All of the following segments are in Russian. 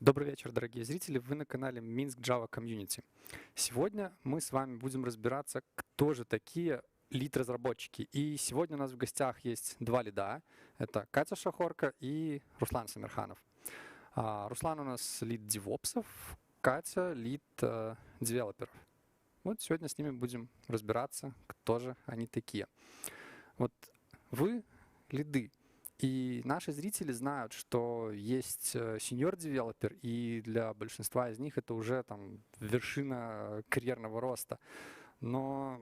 Добрый вечер, дорогие зрители. Вы на канале Minsk Java Community. Сегодня мы с вами будем разбираться, кто же такие лид-разработчики. И сегодня у нас в гостях есть два лида. Это Катя Шахорка и Руслан Самирханов. Руслан у нас лид девопсов, Катя лид девелоперов. Вот сегодня с ними будем разбираться, кто же они такие. Вот вы лиды. И наши зрители знают, что есть senior-девелопер, и для большинства из них это уже там вершина карьерного роста. Но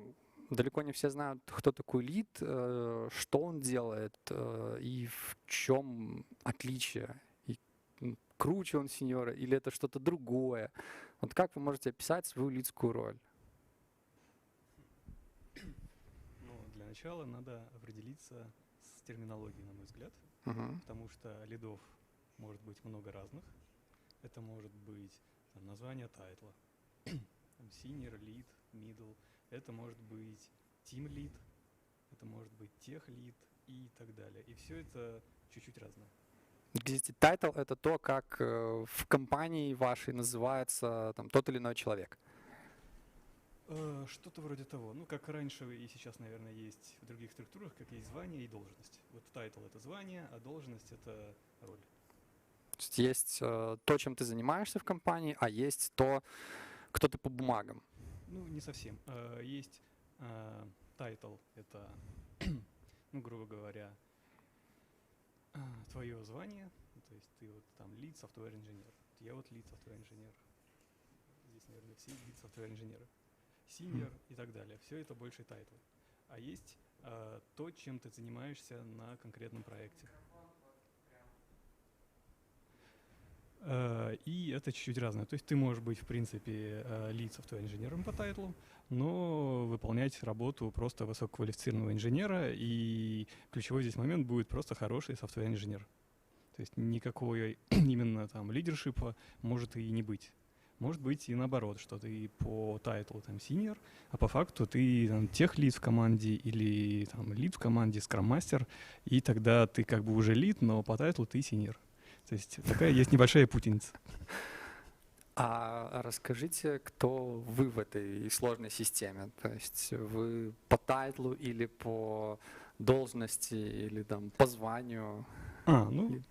далеко не все знают, кто такой лид, что он делает и в чем отличие. И круче он сеньора или это что-то другое. Вот как вы можете описать свою лидскую роль? Ну, для начала надо определиться с терминологией, на мой взгляд, потому что лидов может быть много разных. Это может быть название тайтла, senior, lead, middle, это может быть team lead, это может быть тех lead и так далее. И все это чуть-чуть разное. Тайтл — это то, как в компании вашей называется там, тот или иной человек. Что-то вроде того. Ну, как раньше и сейчас, наверное, есть в других структурах, как есть звание и должность. Вот тайтл — это звание, а должность — это роль. То есть есть то, чем ты занимаешься в компании, а есть то, кто ты по бумагам. Ну, не совсем. Есть тайтл — это, ну, грубо говоря, твое звание. То есть ты вот там lead software инженер. Я вот lead software инженер. Здесь, наверное, все lead software инженеры. Senior и так далее. Все это больше тайтл. А есть то, чем ты занимаешься на конкретном проекте. И это чуть-чуть разное. То есть ты можешь быть, в принципе, lead software инженером по тайтлу, но выполнять работу просто высококвалифицированного инженера, и ключевой здесь момент будет просто хороший software инженер. То есть никакого именно там лидершипа может и не быть. Может быть и наоборот, что ты по тайтлу там senior, а по факту ты там тех-лид в команде или там лид в команде, скрам-мастер, и тогда ты как бы уже лид, но по тайтлу ты senior. То есть такая есть небольшая путаница. А расскажите, кто вы в этой сложной системе? То есть вы по тайтлу или по должности, или там по званию? Ну,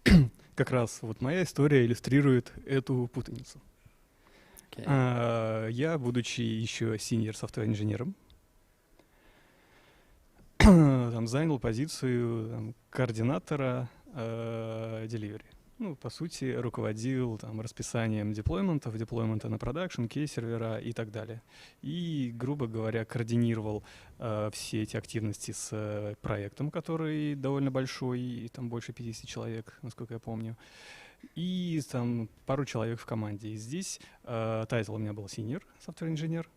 как раз вот моя история иллюстрирует эту путаницу. Я, будучи еще senior software инженером, там, занял позицию там, координатора delivery. Ну, по сути, руководил там, расписанием деплоймента на продакшн, кей-сервера и так далее. И, грубо говоря, координировал все эти активности с проектом, который довольно большой, и там больше 50 человек, насколько я помню. И там пару человек в команде. И здесь тайтл у меня был senior software инженер.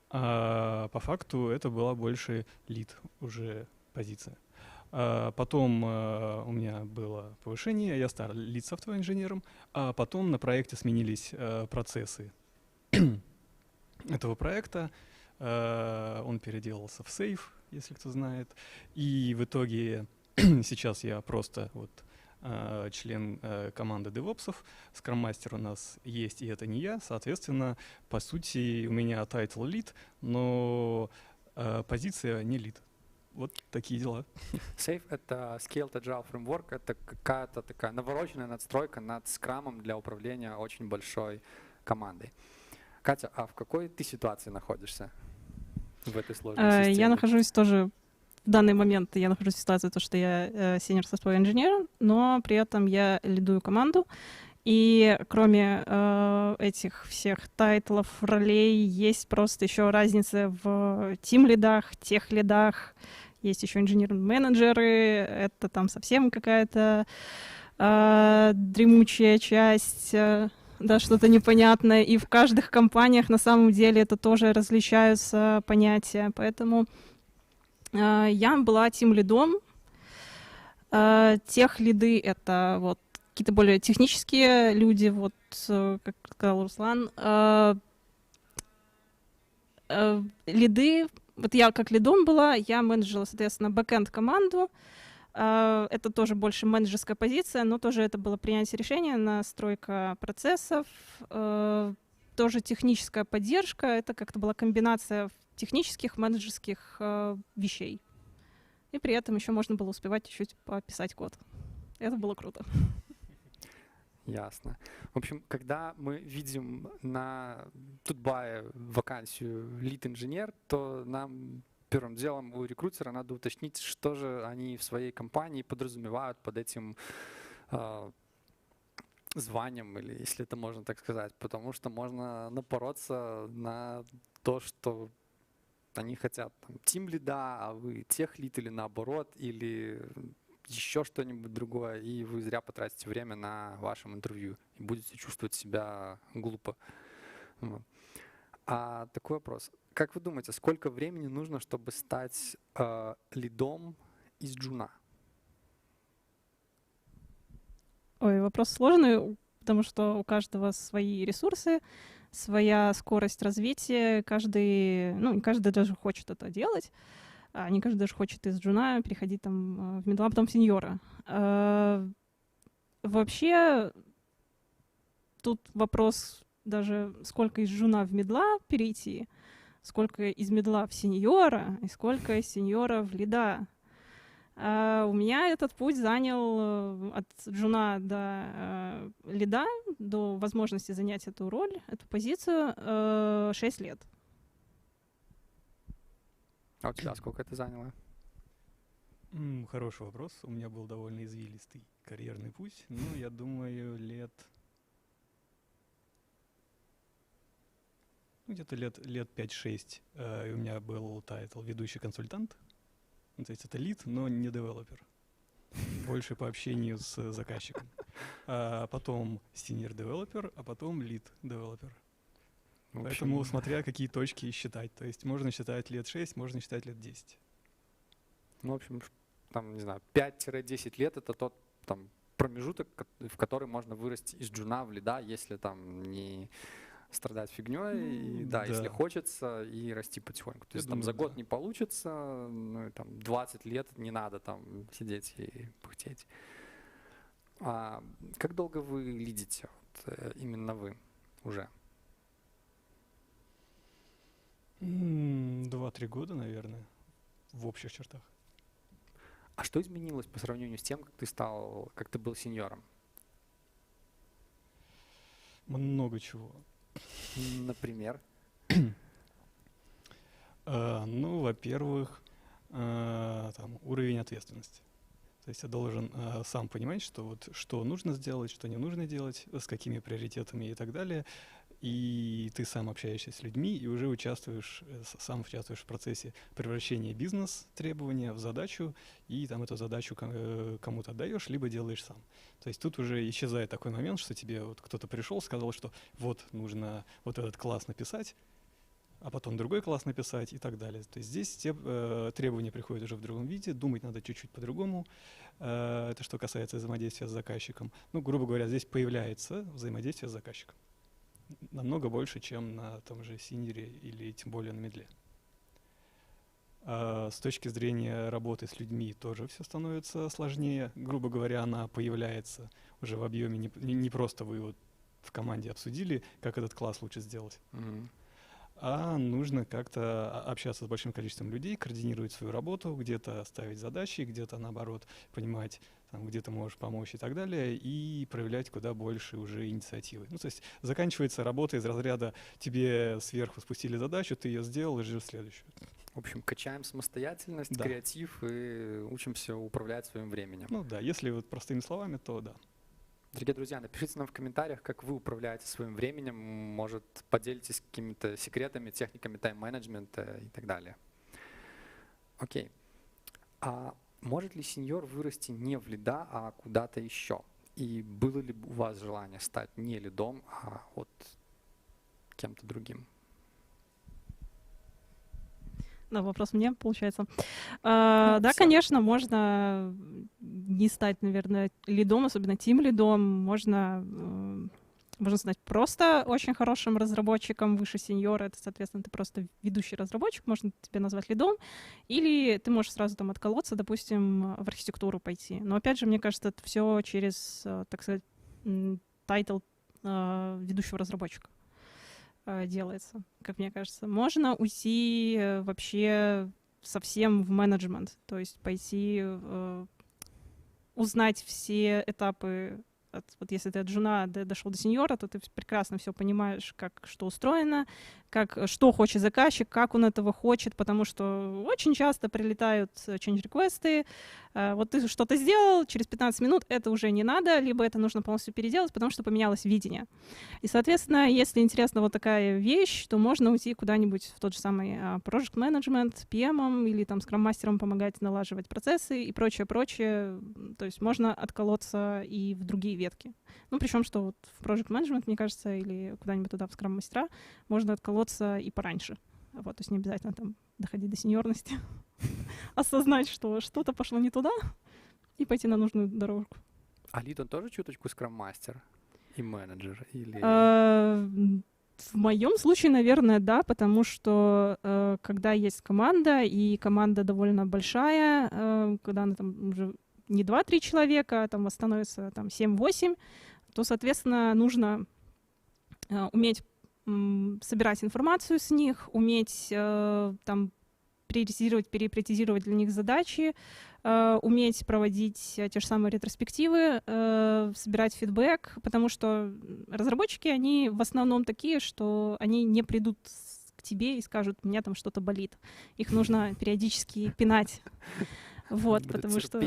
А по факту это была больше lead уже позиция. Потом у меня было повышение, я стал lead software инженером, а потом на проекте сменились процессы этого проекта. Он переделался в Safe, если кто знает. И в итоге сейчас я просто вот член команды девопсов. Скрам-мастер у нас есть, и это не я. Соответственно, по сути, у меня тайтл lead, но позиция не lead. Вот такие дела. Safe — это Scaled Agile Framework, это какая-то такая навороченная надстройка над скрамом для управления очень большой командой. Катя, а в какой ты ситуации находишься в этой сложной системе? Я нахожусь тоже в данный момент, я нахожусь в ситуации, то, что я senior software инженер, но при этом я лидую команду. И кроме этих всех тайтлов, ролей, есть просто еще разница в тим-лидах, тех-лидах. Есть еще инженер-менеджеры, это там совсем какая-то дремучая часть, да, что-то непонятное. И в каждых компаниях на самом деле это тоже различаются понятия. Поэтому я была тим-лидом. Тех-лиды — это вот какие-то более технические люди, вот, как сказал Руслан. Лиды, вот я как лидом была, я менеджила, соответственно, бэкэнд команду, Это тоже больше менеджерская позиция, но тоже это было принятие решения, настройка процессов, тоже техническая поддержка. Это как-то была комбинация технических, менеджерских вещей. И при этом еще можно было успевать чуть-чуть пописать код. Это было круто. Ясно. В общем, когда мы видим на Тутбае вакансию лид-инженер, то нам первым делом у рекрутера надо уточнить, что же они в своей компании подразумевают под этим званием, или если это можно так сказать, потому что можно напороться на то, что они хотят тим-лида, а вы тех-лид или наоборот, или еще что-нибудь другое, и вы зря потратите время на вашем интервью и будете чувствовать себя глупо. Вот. А такой вопрос. Как вы думаете, сколько времени нужно, чтобы стать лидом из джуна? Ой, вопрос сложный, потому что у каждого свои ресурсы, своя скорость развития, не каждый даже хочет это делать. Не каждый даже хочет из джуна переходить там в мидла, потом в сеньора. Вообще, тут вопрос даже, сколько из джуна в мидла перейти, сколько из мидла в сеньора и сколько из сеньора в лида. У меня этот путь занял от джуна до лида, до возможности занять эту роль, эту позицию 6 лет. А у тебя сколько это заняло? Хороший вопрос. У меня был довольно извилистый карьерный путь. Ну, я думаю, где-то лет 5-6. И у меня был тайтл ведущий консультант. Ну, то есть это лид, но не девелопер. Больше по общению с заказчиком. А потом senior девелопер, а потом лид девелопер. Поэтому смотря какие точки считать. То есть можно считать лет 6, можно считать лет 10. Ну, в общем, там, не знаю, 5-10 лет — это тот там промежуток, в который можно вырасти из джуна в лида, если там не страдать фигней, и, да, если хочется, и расти потихоньку. То есть там за год не получится, ну, и там 20 лет не надо там сидеть и пыхтеть. А как долго вы лидите, именно вы уже? 2-3 года, наверное, в общих чертах. А что изменилось по сравнению с тем, как ты был сеньором? Много чего. Например? Ну, во-первых, там, уровень ответственности. То есть я должен сам понимать, что нужно сделать, что не нужно делать, с какими приоритетами и так далее. И ты сам общаешься с людьми и уже сам участвуешь в процессе превращения бизнес-требования в задачу, и там эту задачу кому-то отдаешь, либо делаешь сам. То есть тут уже исчезает такой момент, что тебе вот кто-то пришел, сказал, что вот нужно вот этот класс написать, а потом другой класс написать и так далее. То есть здесь требования приходят уже в другом виде, думать надо чуть-чуть по-другому. Это что касается взаимодействия с заказчиком. Ну, грубо говоря, здесь появляется взаимодействие с заказчиком. Намного больше, чем на том же синере или тем более на медле. С точки зрения работы с людьми тоже все становится сложнее. Грубо говоря, она появляется уже в объеме, не просто вы вот в команде обсудили, как этот класс лучше сделать, а нужно как-то общаться с большим количеством людей, координировать свою работу, где-то ставить задачи, где-то, наоборот, понимать, там, где ты можешь помочь и так далее, и проявлять куда больше уже инициативы. Ну, то есть заканчивается работа из разряда «тебе сверху спустили задачу, ты ее сделал и ждешь следующую». В общем, качаем самостоятельность, креатив и учимся управлять своим временем. Ну да, если вот простыми словами, то да. Дорогие друзья, напишите нам в комментариях, как вы управляете своим временем. Может, поделитесь какими-то секретами, техниками тайм-менеджмента и так далее. Окей. А может ли сеньор вырасти не в лида, а куда-то еще? И было ли у вас желание стать не лидом, а вот кем-то другим? Да, вопрос мне, получается. Да, конечно, можно не стать, наверное, лидом, особенно тим-лидом. Можно можно стать просто очень хорошим разработчиком, выше сеньора, это, соответственно, ты просто ведущий разработчик, можно тебя назвать лидом, или ты можешь сразу там отколоться, допустим, в архитектуру пойти. Но, опять же, мне кажется, это все через, так сказать, тайтл ведущего разработчика делается, как мне кажется. Можно уйти вообще совсем в менеджмент, то есть пойти узнать все этапы. Вот если ты от джуна дошел до сеньора, то ты прекрасно все понимаешь, как что устроено, что хочет заказчик, как он этого хочет, потому что очень часто прилетают change-реквесты, вот ты что-то сделал, через 15 минут это уже не надо, либо это нужно полностью переделать, потому что поменялось видение. И, соответственно, если интересна вот такая вещь, то можно уйти куда-нибудь в тот же самый project management, PM или там скрам-мастером помогать налаживать процессы и прочее. То есть можно отколоться и в другие ветки. Ну, причем, что вот в project management, мне кажется, или куда-нибудь туда в скрам-мастера можно отколоться и пораньше. Вот, то есть не обязательно там доходить до сеньорности, осознать, что что-то пошло не туда, и пойти на нужную дорожку. А лид, он тоже чуточку скрам-мастер и менеджер? Или... В моем случае, наверное, да, потому что когда есть команда, и команда довольно большая, когда она там уже не 2-3 человека, а там становится там 7-8, то, соответственно, нужно уметь собирать информацию с них, уметь там приоритизировать, переприоритизировать для них задачи, уметь проводить те же самые ретроспективы, собирать фидбэк, потому что разработчики, они в основном такие, что они не придут к тебе и скажут, у меня там что-то болит. Их нужно периодически пинать. Вот, потому что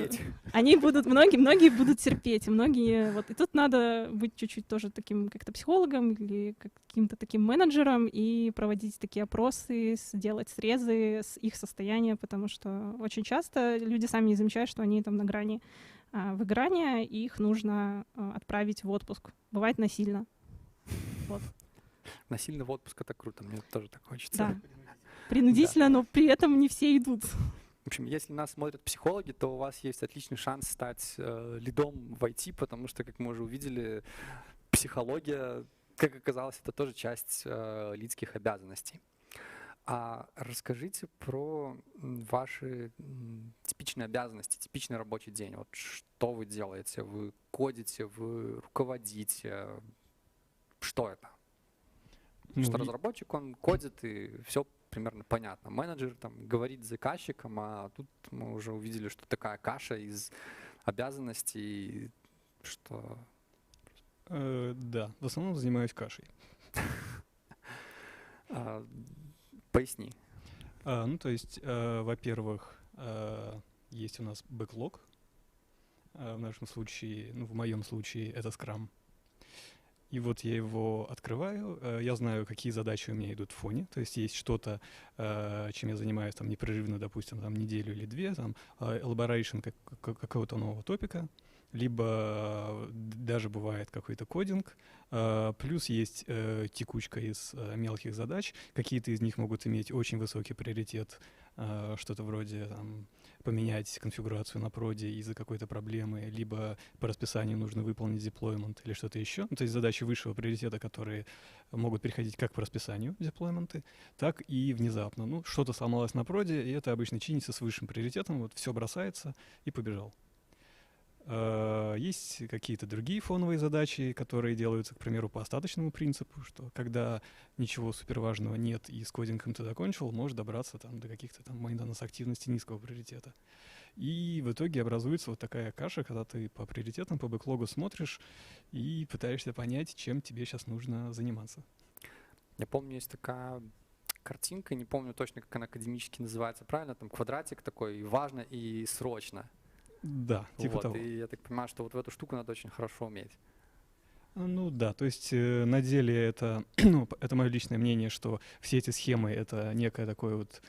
они будут, многие будут терпеть, многие, вот, и тут надо быть чуть-чуть тоже таким как-то психологом или каким-то таким менеджером и проводить такие опросы, делать срезы с их состояния, потому что очень часто люди сами не замечают, что они там на грани выгорания, и их нужно отправить в отпуск. Бывает насильно. Вот. Насильно в отпуск — это круто, мне тоже так хочется. Да. Принудительно, но при этом не все идут. В общем, если нас смотрят психологи, то у вас есть отличный шанс стать лидом в IT, потому что, как мы уже увидели, психология, как оказалось, это тоже часть лидских обязанностей. А расскажите про ваши типичные обязанности, типичный рабочий день. Вот что вы делаете? Вы кодите, вы руководите? Что это? Что разработчик, он кодит, и все примерно понятно. Менеджер там говорит с заказчиком, а тут мы уже увидели, что такая каша из обязанностей, что... Да, в основном занимаюсь кашей. Поясни. Ну, то есть, во-первых, есть у нас бэклог. В нашем случае, ну, в моем случае, это Scrum. И вот я его открываю, я знаю, какие задачи у меня идут в фоне, то есть есть что-то, чем я занимаюсь там непрерывно, допустим, там неделю или две, там elaboration какого-то нового топика, либо даже бывает какой-то кодинг, плюс есть текучка из мелких задач, какие-то из них могут иметь очень высокий приоритет, что-то вроде там, поменять конфигурацию на проде из-за какой-то проблемы, либо по расписанию нужно выполнить деплоймент или что-то еще. Ну, то есть задачи высшего приоритета, которые могут приходить как по расписанию деплойменты, так и внезапно. Ну, что-то сломалось на проде, и это обычно чинится с высшим приоритетом, вот все бросается и побежал. Есть какие-то другие фоновые задачи, которые делаются, к примеру, по остаточному принципу, что когда ничего суперважного нет и с кодингом ты закончил, можешь добраться там, до каких-то там мейнтенанс активностей низкого приоритета. И в итоге образуется вот такая каша, когда ты по приоритетам, по бэклогу смотришь и пытаешься понять, чем тебе сейчас нужно заниматься. Я помню, есть такая картинка, не помню точно, как она академически называется, правильно? Там квадратик такой, важно и срочно. Да, типа вот, того. И я так понимаю, что вот в эту штуку надо очень хорошо уметь. Ну да, то есть на деле это, ну, это мое личное мнение, что все эти схемы — это некое такое вот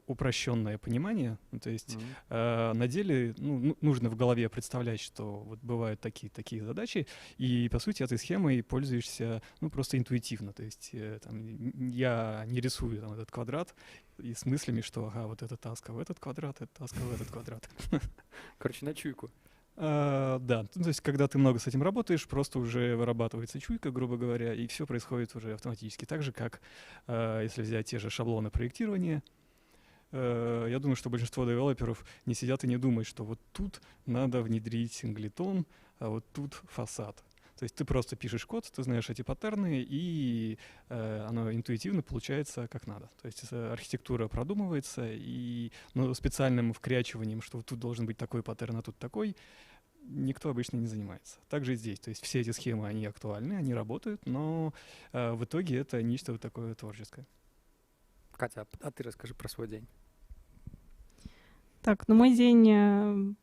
упрощенное понимание. Ну, то есть на деле нужно в голове представлять, что вот бывают такие задачи, и по сути этой схемой пользуешься просто интуитивно. То есть там, я не рисую там, этот квадрат и с мыслями, что ага, вот эта таска в этот квадрат, эта таска в этот квадрат. Короче, на чуйку. Да, то есть когда ты много с этим работаешь, просто уже вырабатывается чуйка, грубо говоря, и все происходит уже автоматически. Так же, как если взять те же шаблоны проектирования, я думаю, что большинство девелоперов не сидят и не думают, что вот тут надо внедрить синглетон, а вот тут фасад. То есть ты просто пишешь код, ты знаешь эти паттерны, и оно интуитивно получается как надо. То есть архитектура продумывается, и специальным вкрячиванием, что вот тут должен быть такой паттерн, а тут такой, никто обычно не занимается. Также и здесь. То есть все эти схемы, они актуальны, они работают, но в итоге это нечто вот такое творческое. Катя, а ты расскажи про свой день. Так, ну мой день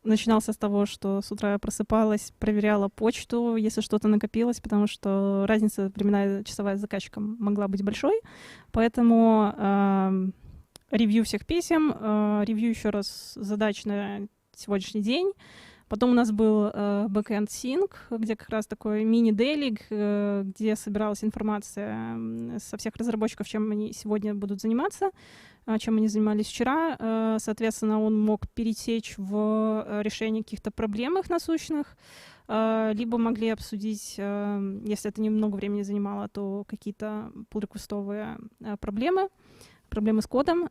начинался с того, что с утра я просыпалась, проверяла почту, если что-то накопилось, потому что разница временная часовая с заказчиком могла быть большой, поэтому ревью всех писем, ревью еще раз задач на сегодняшний день. Потом у нас был backend sync, где как раз такой мини-дейлиг, где собиралась информация со всех разработчиков, чем они сегодня будут заниматься, чем они занимались вчера. Соответственно, он мог перетечь в решение каких-то проблем их насущных, либо могли обсудить, если это немного времени занимало, то какие-то pull-реквестовые проблемы с кодом.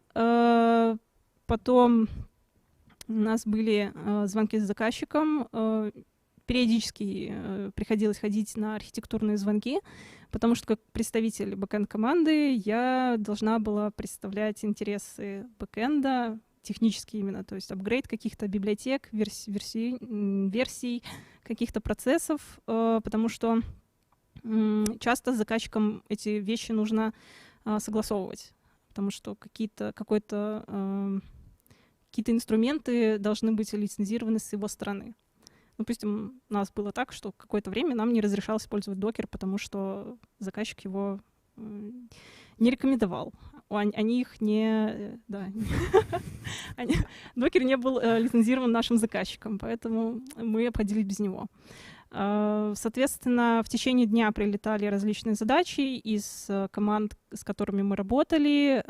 Потом у нас были звонки с заказчиком. Периодически приходилось ходить на архитектурные звонки, потому что как представитель бэкэнд-команды я должна была представлять интересы бэкэнда, технически именно, то есть апгрейд каких-то библиотек, версий каких-то процессов, потому что часто с заказчиком эти вещи нужно согласовывать, потому что какие-то инструменты должны быть лицензированы с его стороны. Допустим, у нас было так, что какое-то время нам не разрешалось использовать докер, потому что заказчик его не рекомендовал. Они их не... Да. Докер не был лицензирован нашим заказчиком, поэтому мы обходились без него. Соответственно, в течение дня прилетали различные задачи из команд, с которыми мы работали.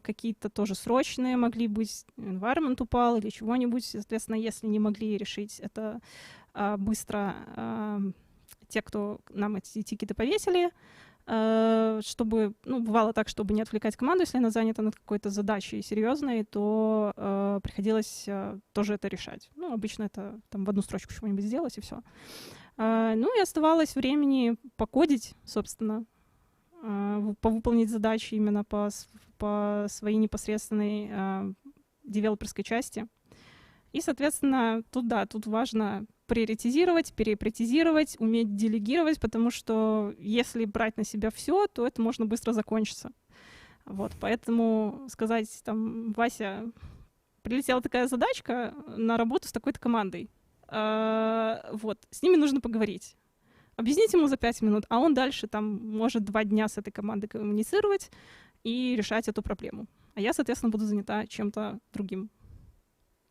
Какие-то тоже срочные могли быть, environment упал или чего-нибудь. Соответственно, если не могли решить это быстро те, кто нам эти тикеты повесили, чтобы, бывало так, чтобы не отвлекать команду, если она занята над какой-то задачей серьезной, то приходилось тоже это решать. Обычно это там в одну строчку чего-нибудь сделать, и все. И оставалось времени покодить, собственно, повыполнить задачи именно по своей непосредственной девелоперской части. И, соответственно, тут важно приоритизировать, переприоритизировать, уметь делегировать, потому что если брать на себя все, то это можно быстро закончиться. Вот, поэтому сказать, там, Вася, прилетела такая задачка на работу с такой-то командой, вот, с ними нужно поговорить. Объяснить ему за 5 минут, а он дальше там может 2 дня с этой командой коммуницировать и решать эту проблему. А я, соответственно, буду занята чем-то другим.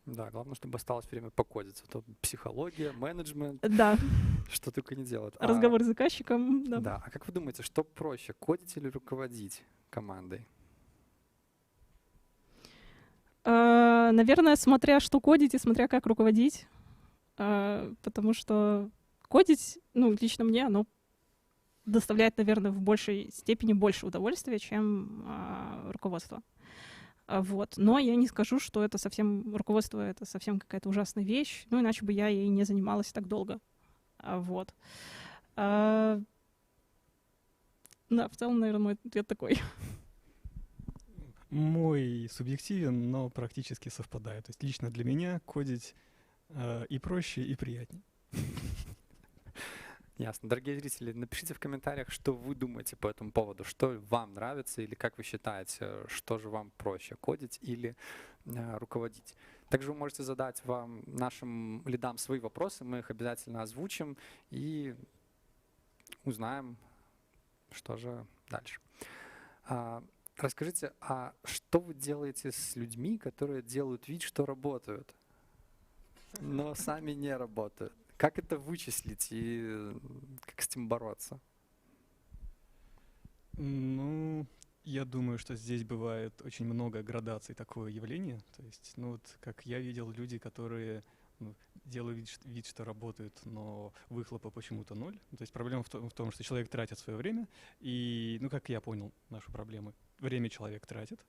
Да, главное, чтобы осталось время покодиться. То психология, менеджмент, да. Что только не делают. Разговор с заказчиком. Да. Да, а как вы думаете, что проще, кодить или руководить командой? Наверное, смотря что кодить и смотря как руководить. Потому что кодить, лично мне, оно доставляет, наверное, в большей степени больше удовольствия, чем руководство. Вот. Но я не скажу, что это совсем руководство, это совсем какая-то ужасная вещь, иначе бы я ей не занималась так долго. Вот. Да, в целом, наверное, мой ответ такой. Мой субъективен, но практически совпадает. То есть лично для меня кодить и проще, и приятнее. Ясно. Дорогие зрители, напишите в комментариях, что вы думаете по этому поводу, что вам нравится или как вы считаете, что же вам проще, кодить или руководить. Также вы можете задать нашим лидам свои вопросы, мы их обязательно озвучим и узнаем, что же дальше. Расскажите, а что вы делаете с людьми, которые делают вид, что работают, но сами не работают? Как это вычислить и как с этим бороться? Я думаю, что здесь бывает очень много градаций такого явления. То есть, как я видел, люди, которые ну, делаю вид, что работают, но выхлопа почему-то ноль. То есть проблема в том, что человек тратит свое время, и, ну, как я понял нашу проблему, время человек тратит,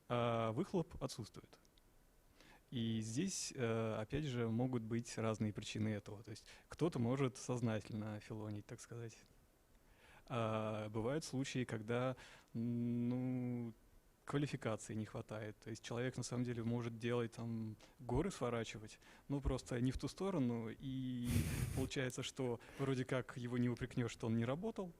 а выхлоп отсутствует. И здесь, опять же, могут быть разные причины этого. То есть кто-то может сознательно филонить, так сказать. А бывают случаи, когда, ну, квалификации не хватает. То есть человек на самом деле может делать там горы сворачивать, но просто не в ту сторону, и получается, что вроде как его не упрекнешь, что он не работал,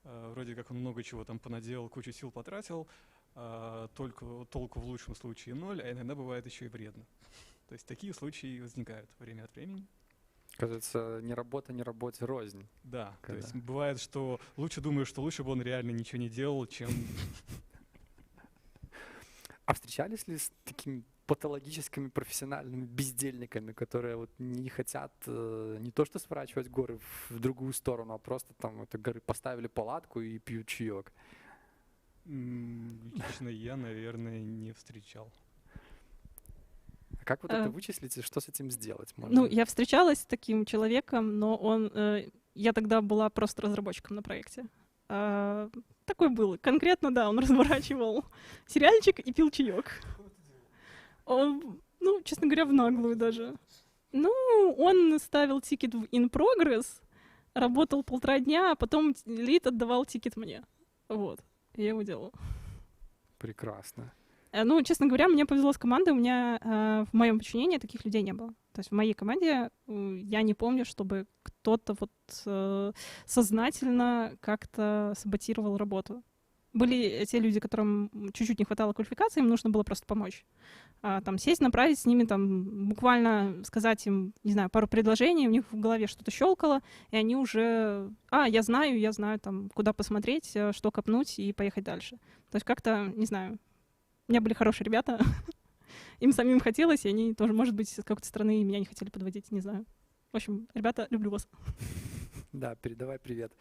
вроде как он много чего там понаделал, кучу сил потратил, толку в лучшем случае ноль, а иногда бывает еще и вредно. То есть такие случаи возникают время от времени. Кажется, не работе рознь. Да, Когда? то есть бывает, что думаю, что лучше бы он реально ничего не делал, чем... А встречались ли с такими патологическими профессиональными бездельниками, которые вот не хотят не то что сворачивать горы в другую сторону, а просто там это горы поставили палатку и пьют чаек? Лично я, наверное, не встречал. А как вот это вычислить и что с этим сделать? Ну, я встречалась с таким человеком, но я тогда была просто разработчиком на проекте. Такой был. Конкретно, да, он разворачивал сериальчик и пил чаек. Он, ну, честно говоря, в наглую даже. Ну, он ставил тикет в in progress, работал 1,5 дня, а потом лид отдавал тикет мне. Вот. Я его делала. Прекрасно. Ну, честно говоря, мне повезло с командой, у меня в моем подчинении таких людей не было. То есть в моей команде я не помню, чтобы кто-то вот сознательно как-то саботировал работу. Были те люди, которым чуть-чуть не хватало квалификации, им нужно было просто помочь. Там сесть, направить с ними, там буквально сказать им, не знаю, пару предложений, у них в голове что-то щелкало, и они уже, я знаю, там, куда посмотреть, что копнуть и поехать дальше. То есть как-то, не знаю, у меня были хорошие ребята, им самим хотелось, и они тоже, может быть, с какой-то стороны меня не хотели подводить, не знаю. В общем, ребята, люблю вас. Да, передавай привет.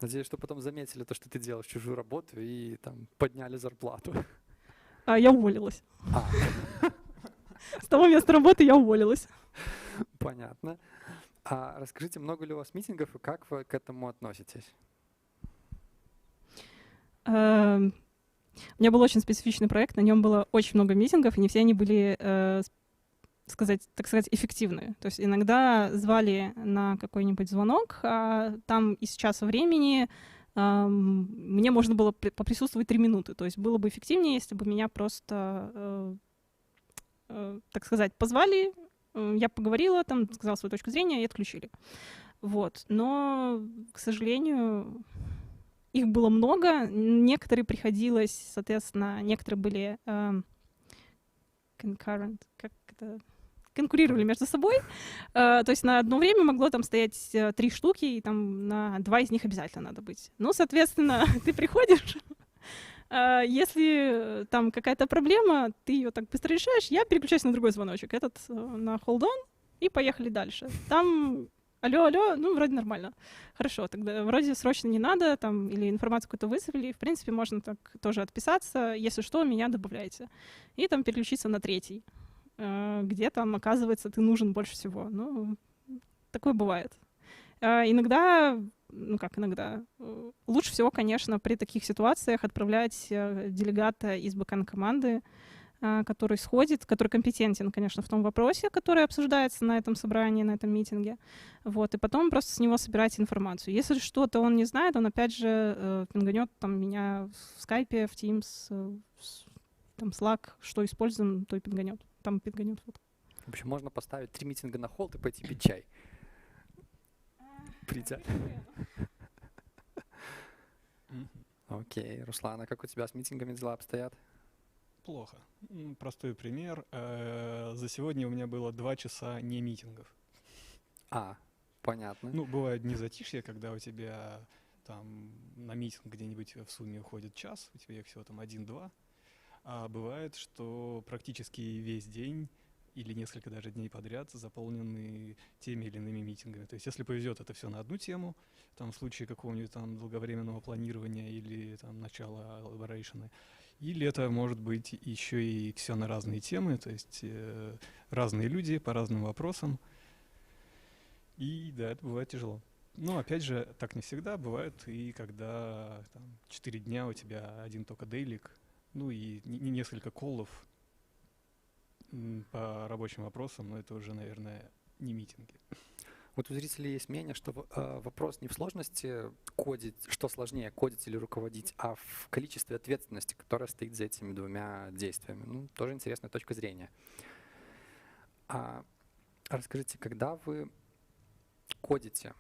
Надеюсь, что потом заметили то, что ты делаешь чужую работу и там подняли зарплату. Я уволилась. С того места работы я уволилась. Понятно. А расскажите, много ли у вас митингов и как вы к этому относитесь? У меня был очень специфичный проект, на нем было очень много митингов, и не все они были, так сказать, эффективные. То есть иногда звали на какой-нибудь звонок, а там из часа времени мне можно было поприсутствовать 3 минуты. То есть было бы эффективнее, если бы меня просто, так сказать, позвали, я поговорила, там, сказала свою точку зрения и отключили. Вот. Но, к сожалению, их было много. Некоторые приходилось, соответственно, некоторые были concurrent, как это... конкурировали между собой. То есть на одно время могло там стоять 3 штуки, и там на 2 из них обязательно надо быть. Ну, соответственно, ты приходишь, если там какая-то проблема, ты ее так быстро решаешь, я переключаюсь на другой звоночек, этот на hold on, и поехали дальше. Там алло, ну, вроде нормально. Хорошо, тогда вроде срочно не надо, там, или информацию какую-то высыпали, в принципе, можно так тоже отписаться, если что, меня добавляйте. И там переключиться на 3, где там, оказывается, ты нужен больше всего. Ну, такое бывает. Иногда, лучше всего, конечно, при таких ситуациях отправлять делегата из бэкэнд-команды, который сходит, который компетентен, конечно, в том вопросе, который обсуждается на этом собрании, на этом митинге. Вот, и потом просто с него собирать информацию. Если что-то он не знает, он опять же пинганет там, меня в Skype, в Teams, там, Slack, что используем, то и пинганет. Там пинганет. Вот. В общем, можно поставить 3 митинга на холд и пойти пить чай. Придя. Окей. Руслан, а как у тебя с митингами дела обстоят? Плохо. Простой пример. За сегодня у меня было 2 часа не митингов. Понятно. Ну, бывают дни затишья, когда у тебя там на митинг где-нибудь в сумме уходит час, у тебя их всего там 1-2. А бывает, что практически весь день или несколько даже дней подряд заполнены теми или иными митингами. То есть, если повезет, это все на одну тему, там в случае какого-нибудь там долговременного планирования или там начала elaboration. Или это может быть еще и все на разные темы, то есть разные люди по разным вопросам. И да, это бывает тяжело. Но опять же, так не всегда. Бывает и когда там, 4 дня у тебя один только дейлик, ну и несколько коллов по рабочим вопросам, но это уже, наверное, не митинги. Вот у зрителей есть мнение, что вопрос не в сложности кодить, что сложнее, кодить или руководить, а в количестве ответственности, которая стоит за этими двумя действиями. Ну, тоже интересная точка зрения. Расскажите, когда вы кодите,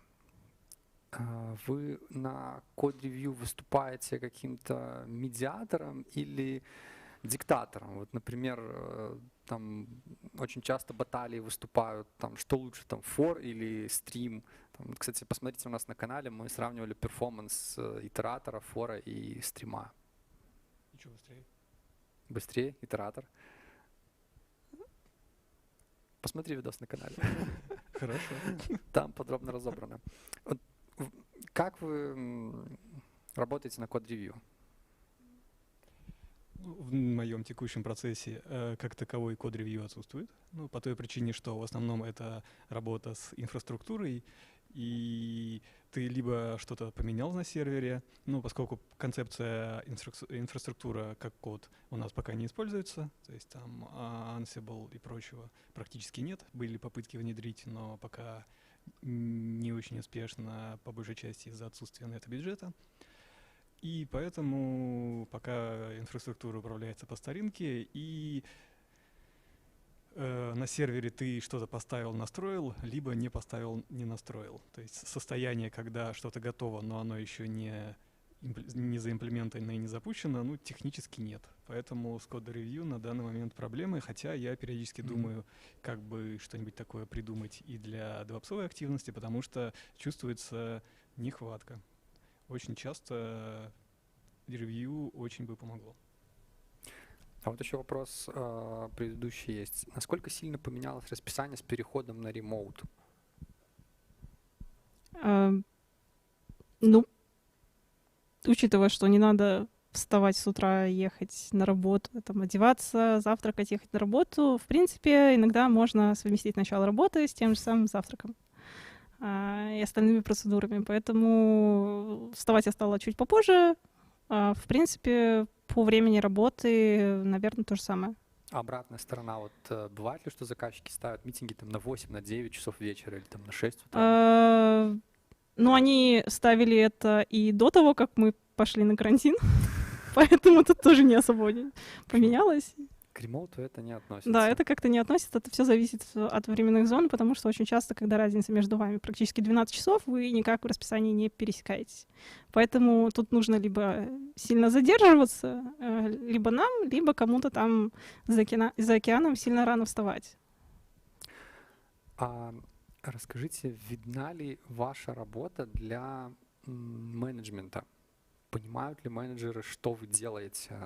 вы на код-ревью выступаете каким-то медиатором или диктатором? Вот, например, там очень часто баталии выступают, там, что лучше, там, фор или стрим. Там, кстати, посмотрите у нас на канале, мы сравнивали перформанс итератора, фора и стрима. И что быстрее? Быстрее, итератор. Посмотри видос на канале. Хорошо. Там подробно разобрано. Вот, как вы работаете на код-ревью? В моем текущем процессе как таковой код-ревью отсутствует. Ну, по той причине, что в основном это работа с инфраструктурой, и ты либо что-то поменял на сервере, ну, поскольку концепция инфраструктура как код у нас пока не используется, то есть там Ansible и прочего практически нет. Были попытки внедрить, но пока не очень успешно, по большей части из-за отсутствия на это бюджета. И поэтому пока инфраструктура управляется по старинке, и на сервере ты что-то поставил, настроил, либо не поставил, не настроил. То есть состояние, когда что-то готово, но оно еще не заимплементовано и не запущено, ну, технически нет. Поэтому с код-ревью на данный момент проблемы, хотя я периодически думаю, как бы что-нибудь такое придумать и для девопсовой активности, потому что чувствуется нехватка. Очень часто ревью очень бы помогло. А вот еще вопрос предыдущий есть. Насколько сильно поменялось расписание с переходом на ремоут? Ну, учитывая, что не надо вставать с утра, ехать на работу, там, одеваться, завтракать, ехать на работу, в принципе, иногда можно совместить начало работы с тем же самым завтраком и остальными процедурами. Поэтому вставать я стала чуть попозже. В принципе, по времени работы, наверное, то же самое. Обратная сторона. Вот бывает ли, что заказчики ставят митинги там, на 8, на 9 часов вечера или там, на 6 утра? Ну, они ставили это и до того, как мы пошли на карантин. Поэтому тут тоже не особо поменялось. К ремоуту это не относится. Да, это как-то не относится, это все зависит от временных зон, потому что очень часто, когда разница между вами практически 12 часов, вы никак в расписании не пересекаетесь. Поэтому тут нужно либо сильно задерживаться, либо нам, либо кому-то там за океаном сильно рано вставать. Расскажите, видна ли ваша работа для менеджмента? Понимают ли менеджеры, что вы делаете,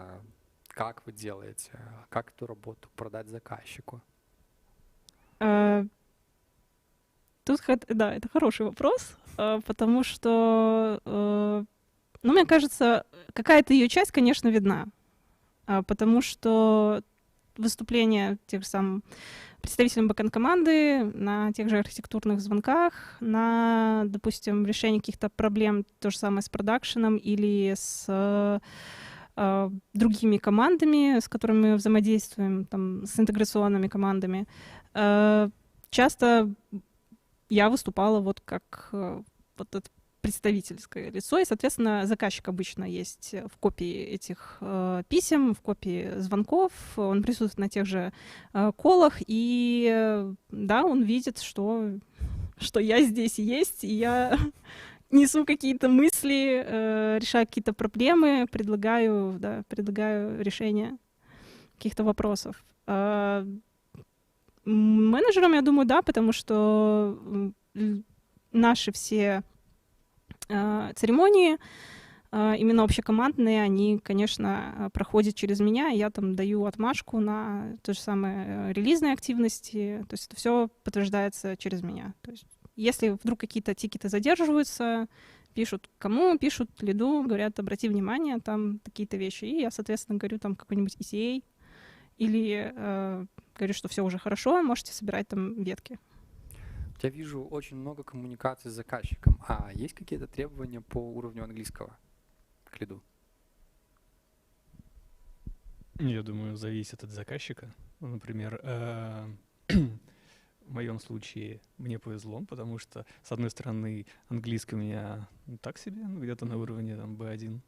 как вы делаете, как эту работу продать заказчику? Тут, да, это хороший вопрос, потому что, ну, мне кажется, какая-то ее часть, конечно, видна, потому что выступления тех же самых представителям бэкэнд-команды на тех же архитектурных звонках, на, допустим, решение каких-то проблем, то же самое с продакшеном или с другими командами, с которыми мы взаимодействуем, там, с интеграционными командами. Часто я выступала вот как вот это представительское лицо, и, соответственно, заказчик обычно есть в копии этих писем, в копии звонков, он присутствует на тех же колах, и да, он видит, что я здесь есть, и я несу какие-то мысли, решаю какие-то проблемы, предлагаю решение каких-то вопросов. Менеджерам, я думаю, да, потому что наши все церемонии, именно общекомандные, они, конечно, проходят через меня, я там даю отмашку на то же самое релизные активности, то есть это все подтверждается через меня. То есть если вдруг какие-то тикеты задерживаются, пишут кому, пишут лиду, говорят, обрати внимание, там такие-то вещи. И я, соответственно, говорю там какой-нибудь ECA или говорю, что все уже хорошо, можете собирать там ветки. Я вижу очень много коммуникаций с заказчиком. А есть какие-то требования по уровню английского к лиду? Я думаю, зависит от заказчика. Ну, например, в моем случае мне повезло, потому что, с одной стороны, английский у меня так себе, где-то на уровне там, B1.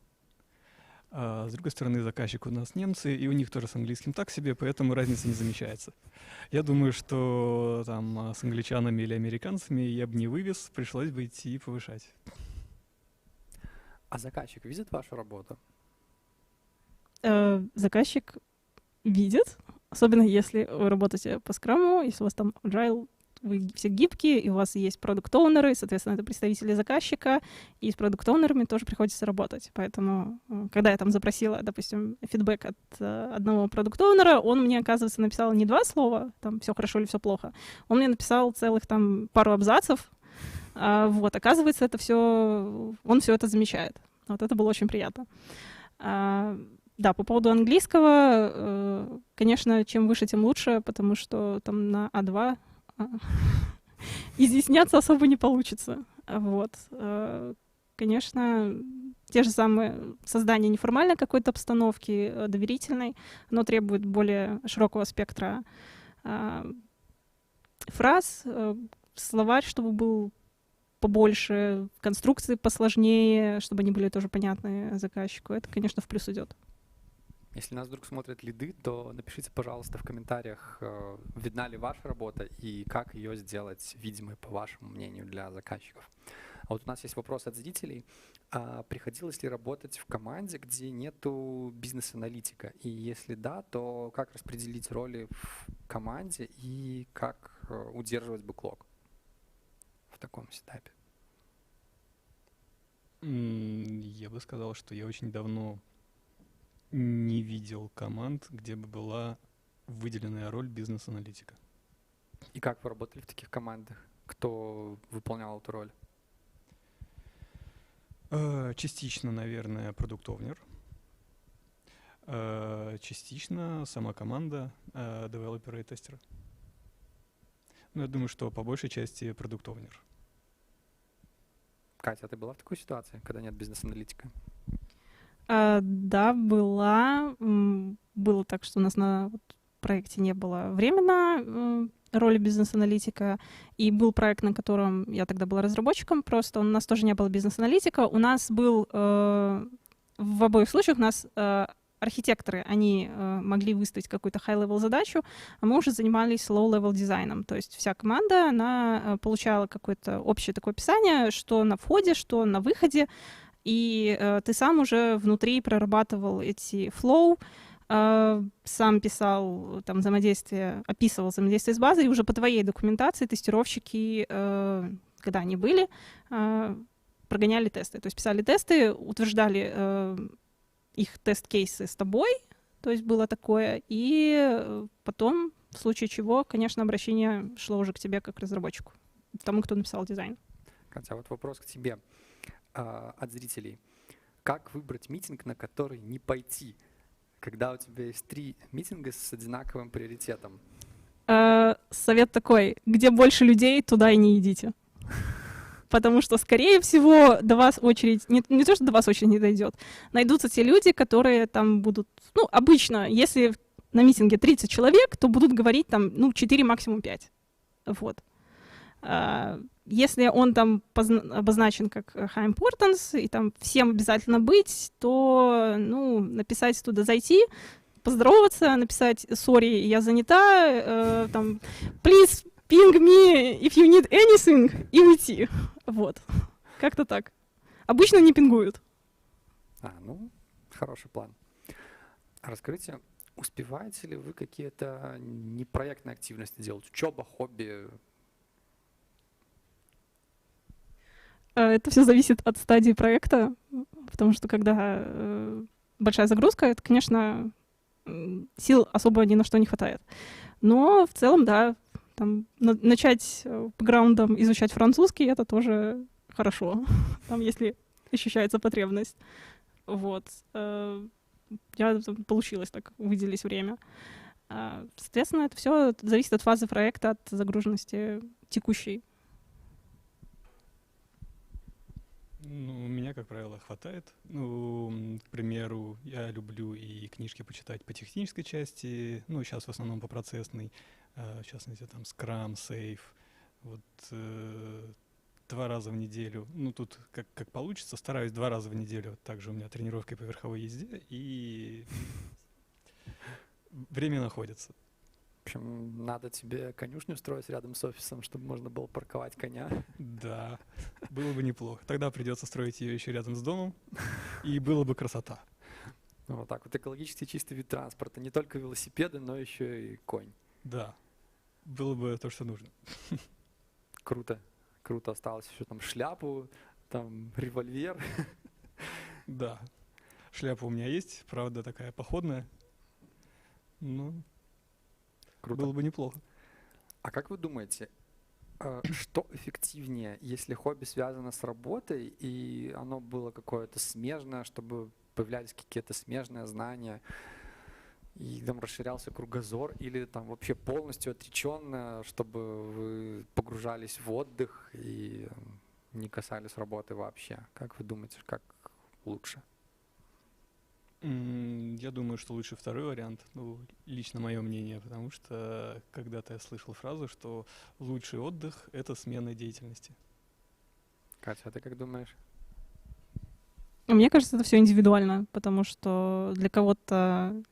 А с другой стороны, заказчик у нас немцы, и у них тоже с английским так себе, поэтому разница не замечается. Я думаю, что там с англичанами или американцами я бы не вывез, пришлось бы идти и повышать. А заказчик видит вашу работу? Заказчик видит, особенно если вы работаете по скраму, если у вас там agile, вы все гибкие, и у вас есть продукт-оунеры, соответственно, это представители заказчика, и с продукт-оунерами тоже приходится работать. Поэтому, когда я там запросила, допустим, фидбэк от одного продукт-оунера, он мне, оказывается, написал не 2 слова, там, все хорошо или все плохо, он мне написал целых там пару абзацев, вот, оказывается, это все, он все это замечает. Вот это было очень приятно. Да, по поводу английского, конечно, чем выше, тем лучше, потому что там на А2 изъясняться особо не получится. Вот. Конечно, те же самые создание неформальной какой-то обстановки, доверительной, оно требует более широкого спектра фраз, словарь, чтобы был побольше, конструкции посложнее, чтобы они были тоже понятны заказчику. Это, конечно, в плюс идет. Если нас вдруг смотрят лиды, то напишите, пожалуйста, в комментариях, видна ли ваша работа и как ее сделать видимой, по вашему мнению, для заказчиков. А вот у нас есть вопрос от зрителей. Приходилось ли работать в команде, где нету бизнес-аналитика? И если да, то как распределить роли в команде и как удерживать бэклог в таком сетапе? Я бы сказал, что я очень давно не видел команд, где бы была выделенная роль бизнес-аналитика. И как вы работали в таких командах? Кто выполнял эту роль? Частично, наверное, продукт-овнер. Частично сама команда, девелоперы и тестеры. Но я думаю, что по большей части продукт-овнер. Катя, а ты была в такой ситуации, когда нет бизнес-аналитика? Да, была. Было так, что у нас на проекте не было временно роли бизнес-аналитика, и был проект, на котором я тогда была разработчиком, просто у нас тоже не было бизнес-аналитика. У нас был, в обоих случаях у нас архитекторы, они могли выставить какую-то high-level задачу, а мы уже занимались low-level дизайном. То есть вся команда, она получала какое-то общее такое описание, что на входе, что на выходе, и ты сам уже внутри прорабатывал эти flow, сам писал там взаимодействие, описывал взаимодействие с базой, и уже по твоей документации тестировщики, когда они были, прогоняли тесты. То есть писали тесты, утверждали их тест-кейсы с тобой, то есть было такое, и потом, в случае чего, конечно, обращение шло уже к тебе как к разработчику, тому, кто написал дизайн. Катя, вот вопрос к тебе от зрителей. Как выбрать митинг, на который не пойти, когда у тебя есть 3 митинга с одинаковым приоритетом? Совет такой: где больше людей, туда и не идите. Потому что, скорее всего, до вас очередь, не то, что до вас очередь не дойдет, найдутся те люди, которые там будут, ну, обычно, если на митинге 30 человек, то будут говорить там, 4, максимум 5. Вот. Если он там обозначен как high importance, и там всем обязательно быть, то, написать туда зайти, поздороваться, написать sorry, я занята, там please ping me if you need anything, и уйти. Вот. Как-то так. Обычно не пингуют. Хороший план. Расскажите, успеваете ли вы какие-то непроектные активности делать? Учеба, хобби? Это все зависит от стадии проекта, потому что когда большая загрузка, это, конечно, сил особо ни на что не хватает. Но в целом, да, там начать бэкграундом изучать французский — это тоже хорошо, там, если ощущается потребность. Вот. Получилось так выделить время. Соответственно, это все зависит от фазы проекта, от загруженности текущей. Ну, у меня, как правило, хватает. Ну, к примеру, я люблю и книжки почитать по технической части, ну, сейчас в основном по процессной, в частности, там, Scrum, Safe, вот 2 раза в неделю. Ну, тут как получится, стараюсь 2 раза в неделю. Также у меня тренировка по верховой езде, и время находится. В общем, надо тебе конюшню строить рядом с офисом, чтобы можно было парковать коня. Да, было бы неплохо. Тогда придется строить ее еще рядом с домом, и было бы красота. Вот так вот, экологически чистый вид транспорта. Не только велосипеды, но еще и конь. Да, было бы то, что нужно. Круто. Круто. Осталось еще там шляпу, там револьвер. Да, шляпа у меня есть, правда, такая походная. Ну, Круто. было бы неплохо. А как вы думаете, что эффективнее, если хобби связано с работой, и оно было какое-то смежное, чтобы появлялись какие-то смежные знания, и там расширялся кругозор, или там вообще полностью отреченно, чтобы вы погружались в отдых и не касались работы вообще? Как вы думаете, как лучше? Я думаю, что лучше второй вариант, ну, лично мое мнение, потому что когда-то я слышал фразу, что лучший отдых — это смена деятельности. Катя, а ты как думаешь? Мне кажется, это все индивидуально, потому что для кого-то,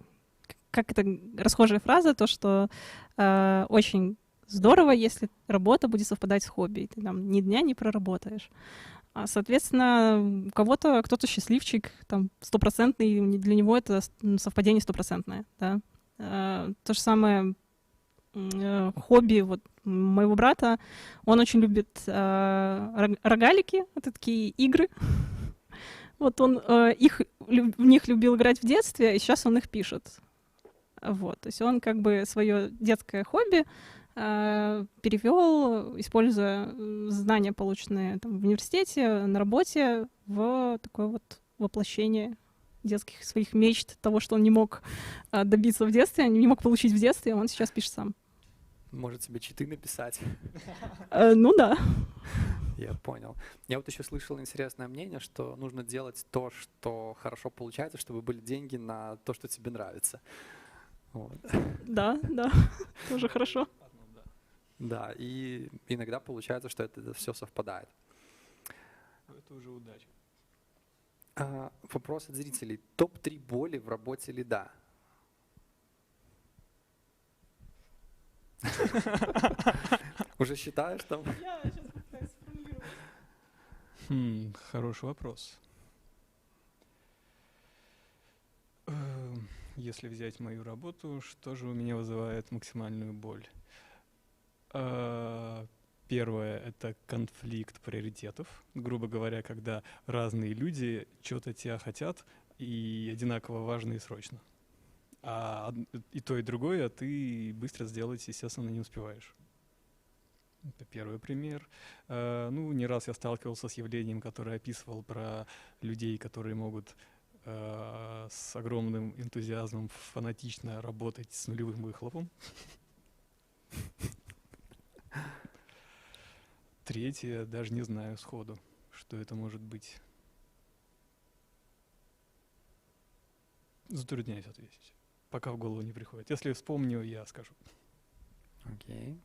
как это расхожая фраза, то, что очень здорово, если работа будет совпадать с хобби, и ты там ни дня не проработаешь. Соответственно, у кого-то кто-то счастливчик, там, 100%, для него это совпадение 100%. Да? То же самое хобби вот моего брата. Он очень любит рогалики, это такие игры. Вот он в них любил играть в детстве, и сейчас он их пишет. Вот. То есть он как бы свое детское хобби перевел, используя знания, полученные там, в университете, на работе, в такое вот воплощение детских своих мечт, того, что он не мог добиться в детстве, не мог получить в детстве, он сейчас пишет сам. Может себе читы написать? Ну да. Я понял. Я вот еще слышал интересное мнение, что нужно делать то, что хорошо получается, чтобы были деньги на то, что тебе нравится. Вот. Да, тоже хорошо. Да, и иногда получается, что это все совпадает. Это уже удача. Вопрос от зрителей. Топ-3 боли в работе лида. Уже считаешь там? Я сейчас попытаюсь сформулировать. Хороший вопрос. Если взять мою работу, что же у меня вызывает максимальную боль? Первое — это конфликт приоритетов. Грубо говоря, когда разные люди что-то тебя хотят и одинаково важно и срочно. А и то, и другое ты быстро сделать, естественно, не успеваешь. Это первый пример. Ну, не раз я сталкивался с явлением, которое описывал про людей, которые могут с огромным энтузиазмом фанатично работать с нулевым выхлопом. Третье, даже не знаю сходу, что это может быть. Затрудняюсь ответить. Пока в голову не приходит. Если вспомню, я скажу. Окей.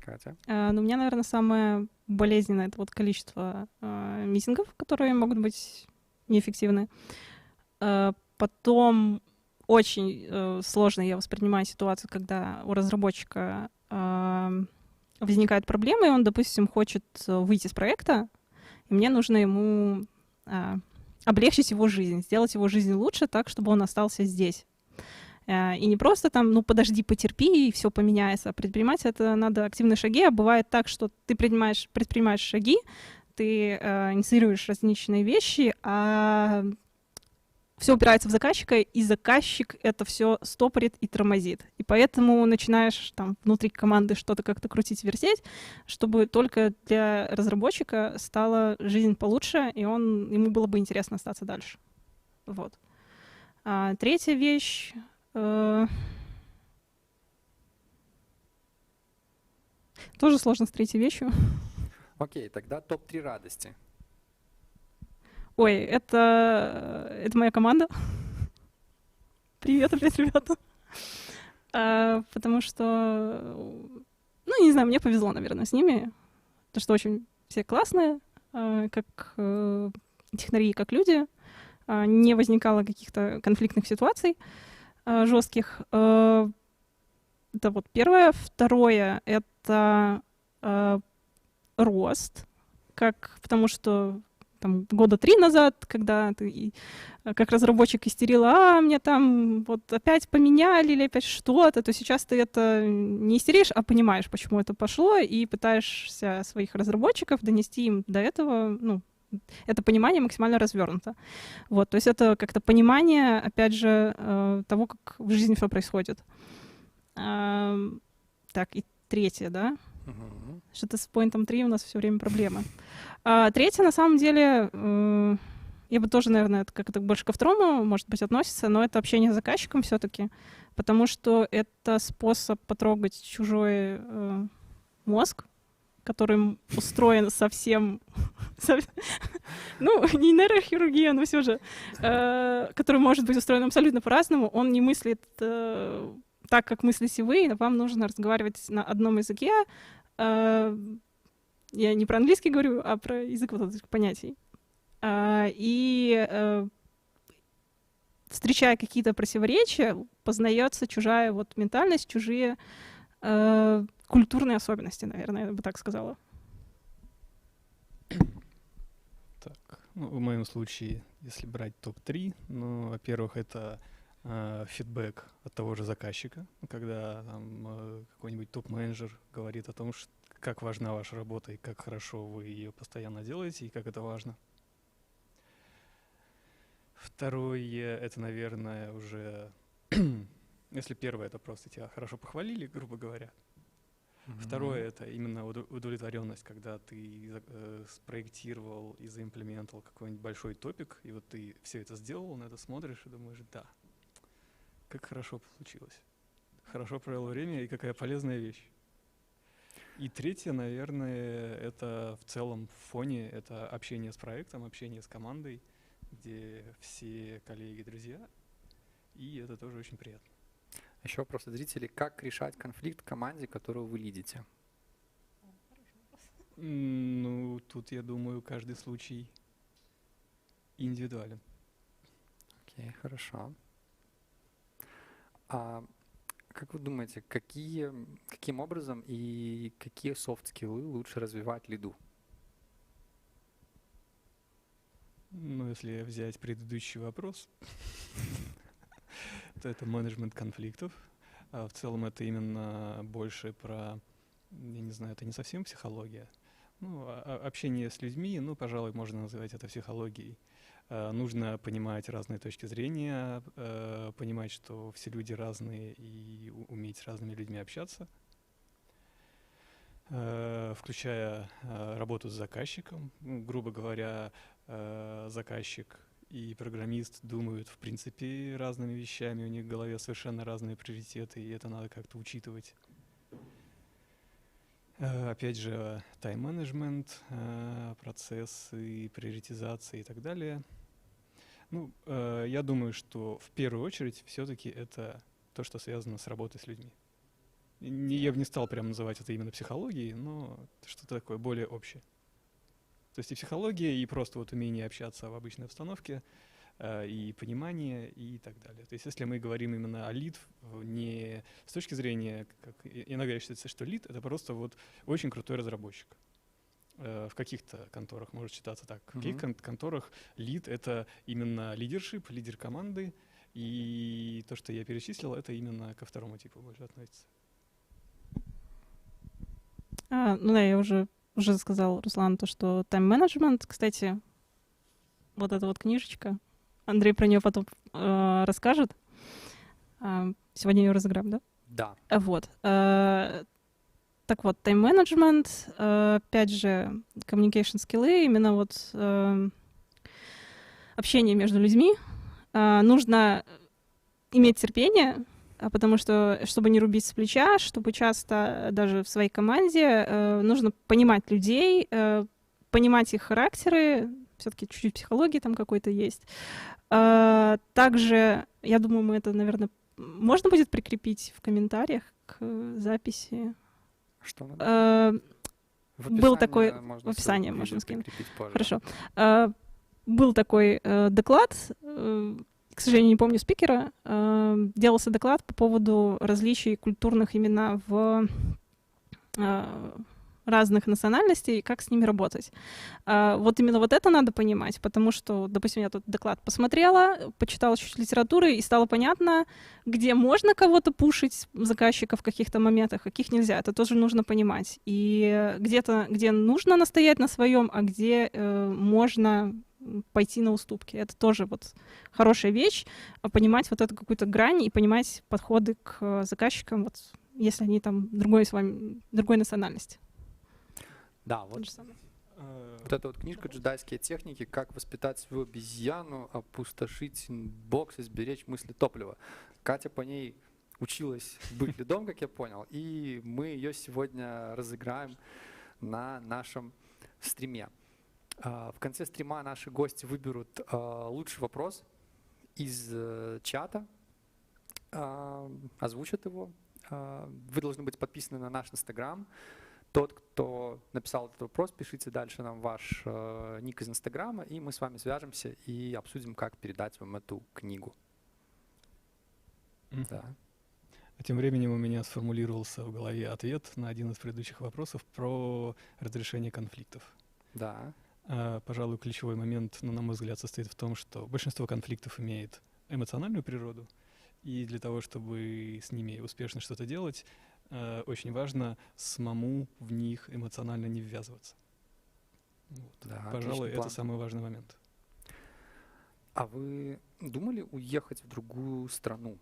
Катя? Ну, у меня, наверное, самое болезненное — это вот количество митингов, которые могут быть неэффективны. Потом очень сложно я воспринимаю ситуацию, когда у разработчика возникает проблема, и он, допустим, хочет выйти с проекта, и мне нужно ему облегчить его жизнь, сделать его жизнь лучше так, чтобы он остался здесь. И не просто там, ну, подожди, потерпи, и все поменяется. Предпринимать это надо активные шаги, а бывает так, что ты предпринимаешь шаги, ты инициируешь различные вещи, а все упирается в заказчика, и заказчик это все стопорит и тормозит. И поэтому начинаешь там внутри команды что-то как-то крутить, вертеть, чтобы только для разработчика стала жизнь получше, и ему было бы интересно остаться дальше. Вот. А третья вещь... Тоже сложно с третьей вещью. Окей, тогда топ-3 радости. Ой, это моя команда. Привет опять, ребята. Потому что, ну, не знаю, мне повезло, наверное, с ними. Потому что очень все классные, как технари, как люди. Не возникало каких-то конфликтных ситуаций жестких. Это вот первое. Второе — это рост. Потому что там, 3 года назад, когда ты как разработчик истерила, мне там вот опять поменяли или опять что-то, то сейчас ты это не истеришь, а понимаешь, почему это пошло, и пытаешься своих разработчиков донести им до этого, ну, это понимание максимально развернуто. Вот, то есть это как-то понимание, опять же, того, как в жизни все происходит. Так, и третье, да? Что-то с поинтом 3 у нас все время проблемы. Третье, на самом деле, я бы тоже, наверное, это как-то больше ко второму, может быть, относится, но это общение с заказчиком все-таки, потому что это способ потрогать чужой мозг, который устроен совсем... Ну, не нейрохирургия, но все же, который может быть устроен абсолютно по-разному. Он не мыслит так, как мыслите вы, вам нужно разговаривать на одном языке. Я не про английский говорю, а про язык вот этих понятий. И встречая какие-то противоречия, познается чужая вот ментальность, чужие культурные особенности, наверное, я бы так сказала. Так, ну, в моем случае, если брать топ-3, ну, во-первых, это фидбэк от того же заказчика, когда там какой-нибудь топ-менеджер говорит о том, как важна ваша работа и как хорошо вы ее постоянно делаете, и как это важно. Второе, это, наверное, уже... Если первое, это просто тебя хорошо похвалили, грубо говоря. Второе — это именно удовлетворенность, когда ты спроектировал и заимплементировал какой-нибудь большой топик, и вот ты все это сделал, на это смотришь и думаешь, да, как хорошо получилось. Хорошо провел время, и какая полезная вещь. И третье, наверное, это в целом в фоне, это общение с проектом, общение с командой, где все коллеги, друзья, и это тоже очень приятно. Еще вопрос от зрителей. Как решать конфликт в команде, которую вы лидите? Ну, тут, я думаю, каждый случай индивидуален. Окей, хорошо. А как вы думаете, каким образом и какие софт-скиллы лучше развивать лиду? Ну, если взять предыдущий вопрос, то это менеджмент конфликтов. А в целом это именно больше про, я не знаю, это не совсем психология. Ну, общение с людьми, ну, пожалуй, можно называть это психологией. Нужно понимать разные точки зрения, понимать, что все люди разные, и уметь с разными людьми общаться, включая работу с заказчиком. Ну, грубо говоря, заказчик и программист думают, в принципе, разными вещами, у них в голове совершенно разные приоритеты, и это надо как-то учитывать. Опять же, тайм-менеджмент, процессы, приоритизация и так далее. Ну, я думаю, что в первую очередь все-таки это то, что связано с работой с людьми. Я бы не стал прямо называть это именно психологией, но что-то такое более общее. То есть и психология, и просто вот умение общаться в обычной обстановке, и понимание, и так далее. То есть если мы говорим именно о лид, не с точки зрения, как иногда считается, что лид — это просто вот очень крутой разработчик. В каких-то конторах может считаться так. В каких-то конторах лид — это именно лидершип, лидер команды, и то, что я перечислил, это именно ко второму типу больше относится. Ну да, я уже сказал, Руслан, то, что тайм-менеджмент, кстати, вот эта вот книжечка, Андрей про нее потом расскажет. Сегодня ее разыграем, да? Да. Вот. Так вот, тайм-менеджмент, опять же, communication скиллы, именно вот общение между людьми. Нужно иметь терпение, потому что, чтобы не рубить с плеча, чтобы часто даже в своей команде нужно понимать людей, понимать их характеры, все-таки чуть-чуть психологии там какой-то есть. Также, я думаю, мы это, наверное, можно будет прикрепить в комментариях к записи. Что надо? Был такой... можно в описании ссылку можно видео скинуть. прикрепить позже. Хорошо. Был такой доклад, к сожалению, не помню спикера, делался доклад по поводу различий культурных именно в разных национальностей, как с ними работать. Вот именно вот это надо понимать, потому что, допустим, я тут доклад посмотрела, почитала чуть литературы, и стало понятно, где можно кого-то пушить, заказчика в каких-то моментах, каких нельзя. Это тоже нужно понимать. И где-то, где нужно настоять на своем, а где можно пойти на уступки. Это тоже вот хорошая вещь, понимать вот эту какую-то грань и понимать подходы к заказчикам, вот, если они там другой национальности. Да, вот. Вот эта вот книжка «Джедайские техники. Как воспитать свою обезьяну, опустошить бокс и сберечь мысли топлива». Катя по ней училась быть лидом, как я понял, и мы ее сегодня разыграем на нашем стриме. В конце стрима наши гости выберут лучший вопрос из чата, озвучат его. Вы должны быть подписаны на наш Инстаграм. Тот, кто написал этот вопрос, пишите дальше нам ваш ник из Инстаграма, и мы с вами свяжемся и обсудим, как передать вам эту книгу. Да. А тем временем у меня сформулировался в голове ответ на один из предыдущих вопросов про разрешение конфликтов. Да. Пожалуй, ключевой момент, на мой взгляд, состоит в том, что большинство конфликтов имеет эмоциональную природу, и для того, чтобы с ними успешно что-то делать, очень важно самому в них эмоционально не ввязываться. Вот. Да, пожалуй, это план. самый важный момент. А вы думали уехать в другую страну?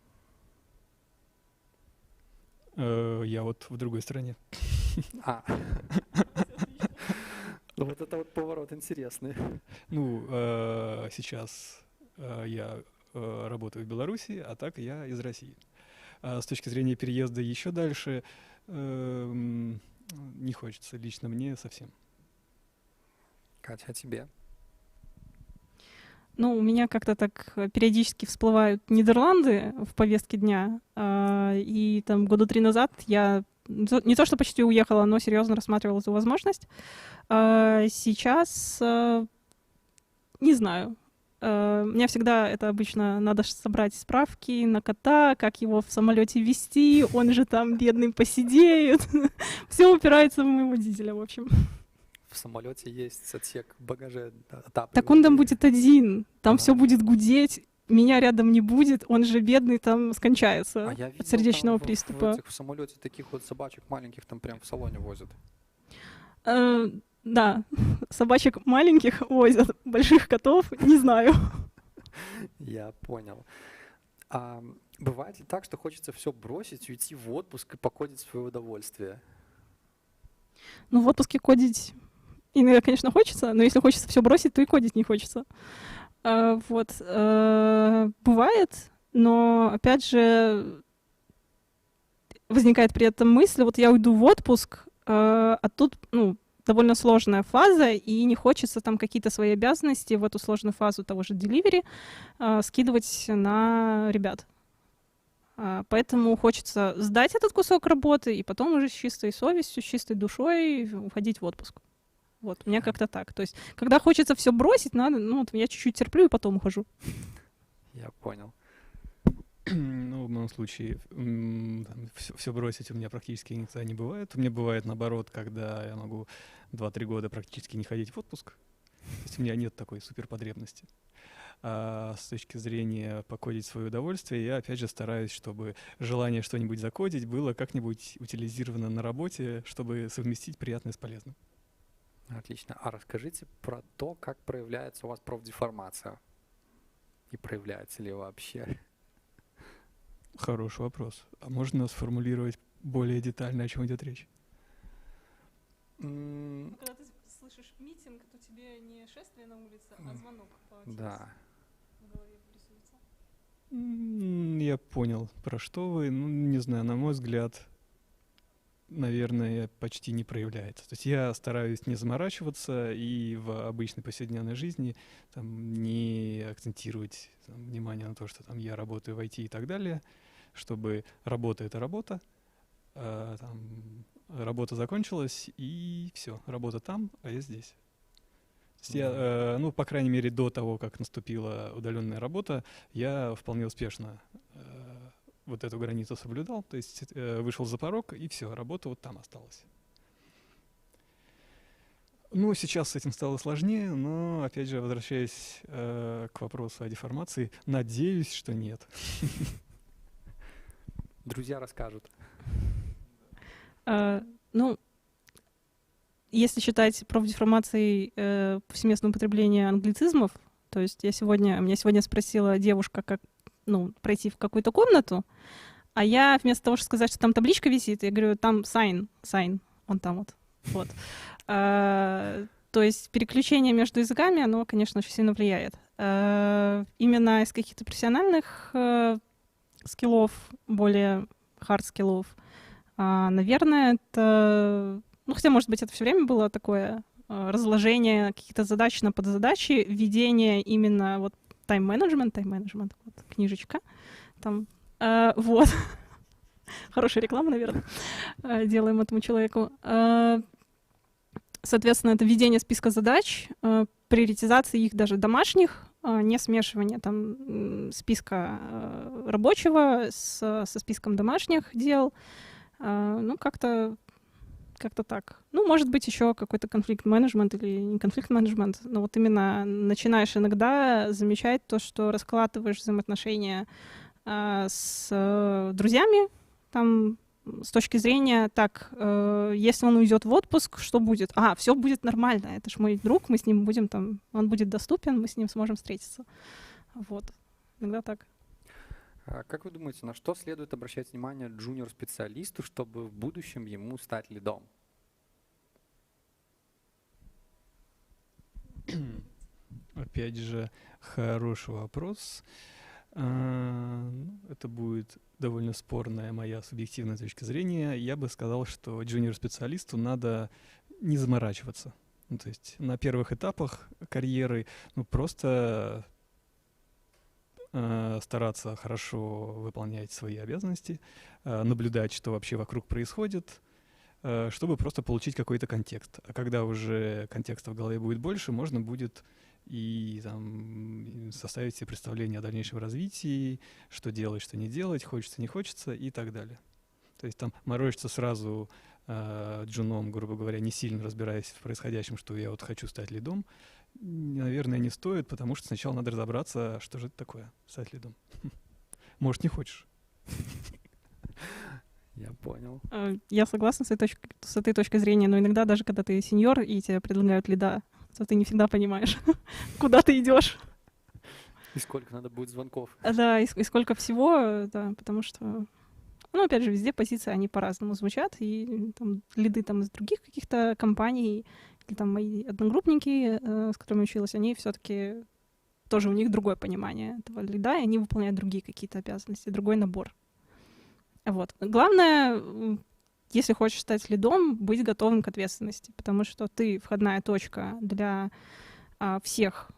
Я вот в другой стране. Вот это вот поворот интересный. Ну, сейчас я работаю в Беларуси, а так я из России. А с точки зрения переезда еще дальше не хочется лично мне совсем. Катя, а тебе? Ну, у меня как-то так периодически всплывают Нидерланды в повестке дня. И там года 3 назад я не то что почти уехала, но серьезно рассматривала эту возможность. Сейчас не знаю. Мне всегда это обычно надо собрать справки на кота, как его в самолете везти, он же там бедный посидеет. Все упирается в моего водителя, в общем. В самолете есть отсек багажа. Так он там будет один, там все будет гудеть, меня рядом не будет, он же бедный там скончается от сердечного приступа. В самолете таких вот собачек маленьких там прям в салоне возят. Да, собачек маленьких возят, больших котов не знаю. Я понял. А бывает ли так, что хочется все бросить, уйти в отпуск и покодить в свое удовольствие? Ну, в отпуске кодить иногда, конечно, хочется, но если хочется все бросить, то и кодить не хочется. Вот. Бывает, но, опять же, возникает при этом мысль, вот я уйду в отпуск, а тут, ну, довольно сложная фаза, и не хочется там какие-то свои обязанности в эту сложную фазу того же delivery скидывать на ребят. Поэтому хочется сдать этот кусок работы и потом уже с чистой совестью, с чистой душой уходить в отпуск. Вот, у меня как-то так. То есть, когда хочется все бросить, надо, ну, вот я чуть-чуть терплю и потом ухожу. Я понял. Ну, в моем случае все бросить у меня практически никогда не бывает. У меня бывает наоборот, когда я могу 2-3 года практически не ходить в отпуск. То есть у меня нет такой суперпотребности. А с точки зрения покодить свое удовольствие, я опять же стараюсь, чтобы желание что-нибудь закодить было как-нибудь утилизировано на работе, чтобы совместить приятное с полезным. Отлично. А расскажите про то, как проявляется у вас профдеформация. и проявляется ли вообще? Хороший вопрос. А можно сформулировать более детально, о чем идет речь? Когда ты слышишь митинг, то тебе не шествие на улице, а звонок Да. в голове рисуется. Я понял, про что вы. Ну, не знаю, на мой взгляд, наверное, почти не проявляется. То есть я стараюсь не заморачиваться и в обычной повседневной жизни там, не акцентировать внимание на то, что там, я работаю в IT и так далее, чтобы работа — это работа, работа закончилась, и все, работа там, а я здесь. То есть я, ну, по крайней мере, до того, как наступила удаленная работа, я вполне успешно вот эту границу соблюдал, то есть вышел за порог, и все, работа вот там осталась. Ну, сейчас с этим стало сложнее, но, опять же, возвращаясь к вопросу о деформации, надеюсь, что нет. Друзья расскажут. Ну, если считать профдеформацией повсеместное употребление англицизмов, то есть меня сегодня спросила девушка, как пройти в какую-то комнату, а я вместо того, чтобы сказать, что там табличка висит, я говорю, там sign, он там вот. То есть переключение между языками, оно, конечно, очень сильно влияет. Именно из каких-то профессиональных скиллов, более хард-скиллов, наверное, это... Ну, хотя, может быть, это все время было такое разложение каких-то задач на подзадачи, введение именно вот тайм-менеджмент, вот, книжечка, там, вот. Хорошая реклама, наверное, делаем этому человеку. Соответственно, это введение списка задач, приоритизация их даже домашних, не смешивание там списка рабочего со списком домашних дел. Ну, как-то так. Ну, может быть, еще какой-то конфликт-менеджмент или не конфликт-менеджмент, но вот именно начинаешь иногда замечать то, что раскладываешь взаимоотношения с друзьями, там, с точки зрения, так, если он уйдет в отпуск, что будет? Все будет нормально, это ж мой друг, мы с ним будем там, он будет доступен, мы с ним сможем встретиться. Вот, иногда так. Как вы думаете, на что следует обращать внимание джуниор-специалисту, чтобы в будущем ему стать лидом? Опять же, хороший вопрос. Это будет довольно спорная моя субъективная точка зрения. Я бы сказал, что джуниор-специалисту надо не заморачиваться. Ну, то есть на первых этапах карьеры просто стараться хорошо выполнять свои обязанности, наблюдать, что вообще вокруг происходит, чтобы просто получить какой-то контекст. А когда уже контекста в голове будет больше, можно будет и там составить себе представление о дальнейшем развитии, что делать, что не делать, хочется, не хочется и так далее. То есть там морочиться сразу джуном, грубо говоря, не сильно разбираясь в происходящем, что я вот хочу стать лидом, наверное, не стоит, потому что сначала надо разобраться, что же это такое стать лидом. Может, не хочешь. Я понял. Я согласна с этой точкой зрения, но иногда даже когда ты сеньор и тебе предлагают лида, то ты не всегда понимаешь, куда ты идешь. И сколько надо будет звонков. Да, и сколько всего, да, потому что, опять же, везде позиции, они по-разному звучат, и там лиды там из других каких-то компаний, или там мои одногруппники, с которыми училась, они все-таки тоже у них другое понимание этого лида, и они выполняют другие какие-то обязанности, другой набор. Вот. Главное, если хочешь стать лидом, быть готовым к ответственности, потому что ты входная точка для всех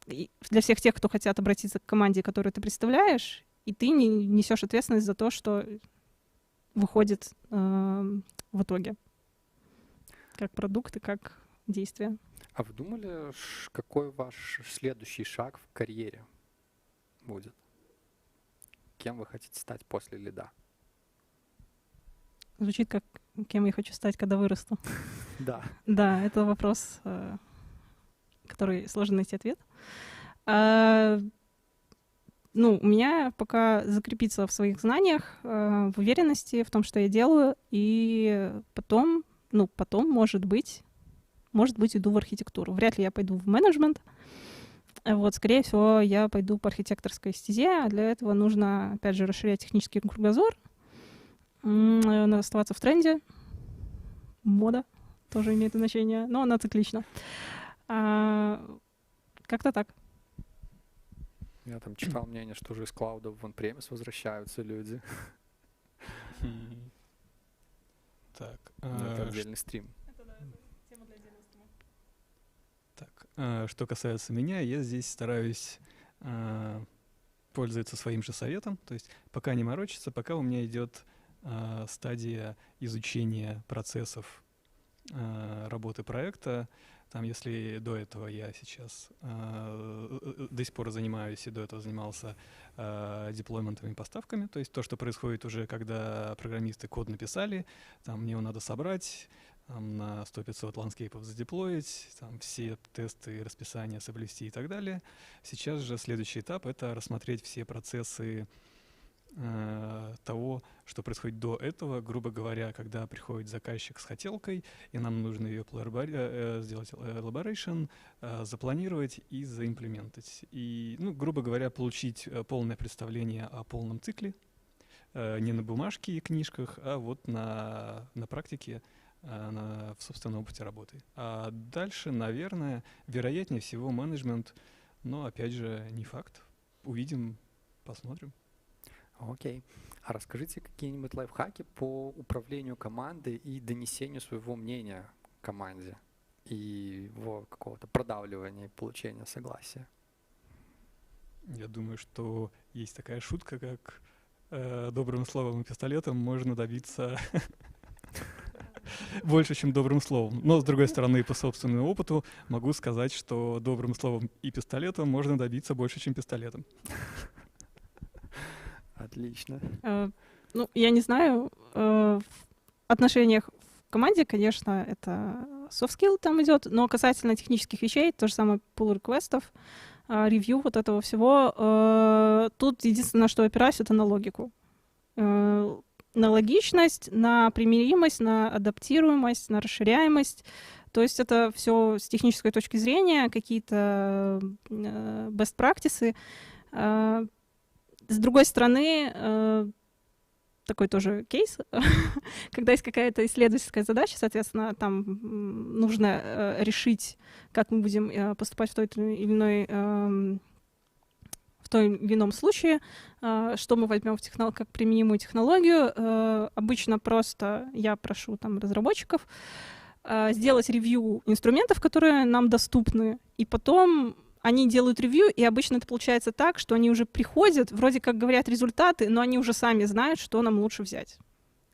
тех, кто хотят обратиться к команде, которую ты представляешь, и ты несешь ответственность за то, что выходит в итоге, как продукт и как действие. А вы думали, какой ваш следующий шаг в карьере будет? Кем вы хотите стать после лида? Звучит как кем я хочу стать, когда вырасту. Да. Да, это вопрос, который сложно найти ответ. У меня пока закрепиться в своих знаниях, в уверенности в том, что я делаю, и потом, может быть, иду в архитектуру. Вряд ли я пойду в менеджмент. Вот, скорее всего, я пойду по архитекторской стезе, а для этого нужно, опять же, расширять технический кругозор, оставаться в тренде. Мода тоже имеет значение, но она циклична. Как-то так. Я там читал мнение, что уже из клауда в on-premise возвращаются люди. Так, Это отдельный стрим. так, что касается меня, я здесь стараюсь пользоваться своим же советом. То есть пока не морочиться, пока у меня идет стадия изучения процессов работы проекта. Там, если до этого я сейчас до сих пор занимаюсь и до этого занимался деплойментами и поставками, то есть то, что происходит уже, когда программисты код написали, там мне его надо собрать, там, на 100-500 ландскейпов задеплоить, там все тесты, расписания соблюсти и так далее. Сейчас же следующий этап — это рассмотреть все процессы того, что происходит до этого, грубо говоря, когда приходит заказчик с хотелкой, и нам нужно ее сделать elaboration, запланировать и заимплементить. И, ну, грубо говоря, получить полное представление о полном цикле, не на бумажке и книжках, а вот на практике, в собственном опыте работы. А дальше, наверное, вероятнее всего менеджмент, но, опять же, не факт. Увидим, посмотрим. Окей. А расскажите какие-нибудь лайфхаки по управлению командой и донесению своего мнения команде и его какого-то продавливания и получения согласия. Я думаю, что есть такая шутка, как добрым словом и пистолетом можно добиться больше, чем добрым словом. Но, с другой стороны, по собственному опыту могу сказать, что добрым словом и пистолетом можно добиться больше, чем пистолетом. Отлично. Ну, я не знаю, в отношениях в команде, конечно, это soft skill там идет, но касательно технических вещей, то же самое pull реквестов, ревью вот этого всего, тут единственное, на что опираюсь, это на логику. На логичность, на примиримость, на адаптируемость, на расширяемость. То есть это все с технической точки зрения, какие-то best practices. С другой стороны, такой тоже кейс, когда есть какая-то исследовательская задача, соответственно, там нужно решить, как мы будем поступать в той или иной в том или ином случае, что мы возьмем как применимую технологию. Обычно просто я прошу там разработчиков сделать ревью инструментов, которые нам доступны, и потом они делают ревью, и обычно это получается так, что они уже приходят, вроде как говорят результаты, но они уже сами знают, что нам лучше взять.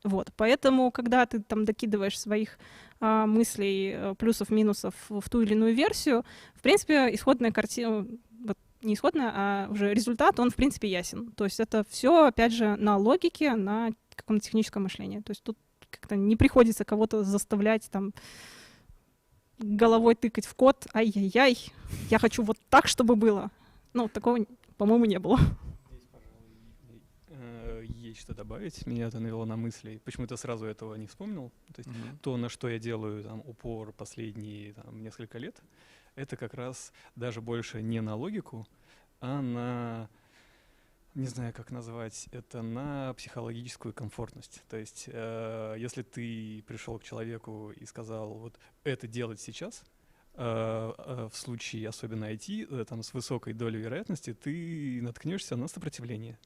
Вот. Поэтому, когда ты там докидываешь своих мыслей, плюсов, минусов в ту или иную версию, в принципе, исходная картина, вот не исходная, а уже результат, он, в принципе, ясен. То есть это все, опять же, на логике, на каком-то техническом мышлении. То есть тут как-то не приходится кого-то заставлять там головой тыкать в код, ай-яй-яй, я хочу вот так, чтобы было. Ну, такого, по-моему, не было. Здесь, пожалуй, есть что добавить. Меня это навело на мысли. Почему-то сразу этого не вспомнил. То есть то, на что я делаю там упор последние там, несколько лет, это как раз даже больше не на логику, а на, не знаю, как назвать, это на психологическую комфортность. То есть если ты пришел к человеку и сказал, вот это делать сейчас, в случае особенно IT, там с высокой долей вероятности, ты наткнешься на сопротивление.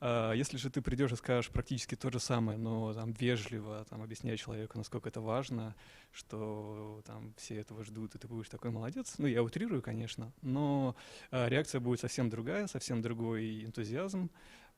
Если же ты придешь и скажешь практически то же самое, но там вежливо там, объясняя человеку, насколько это важно, что там все этого ждут, и ты будешь такой молодец. Ну, я утрирую, конечно, но реакция будет совсем другая, совсем другой энтузиазм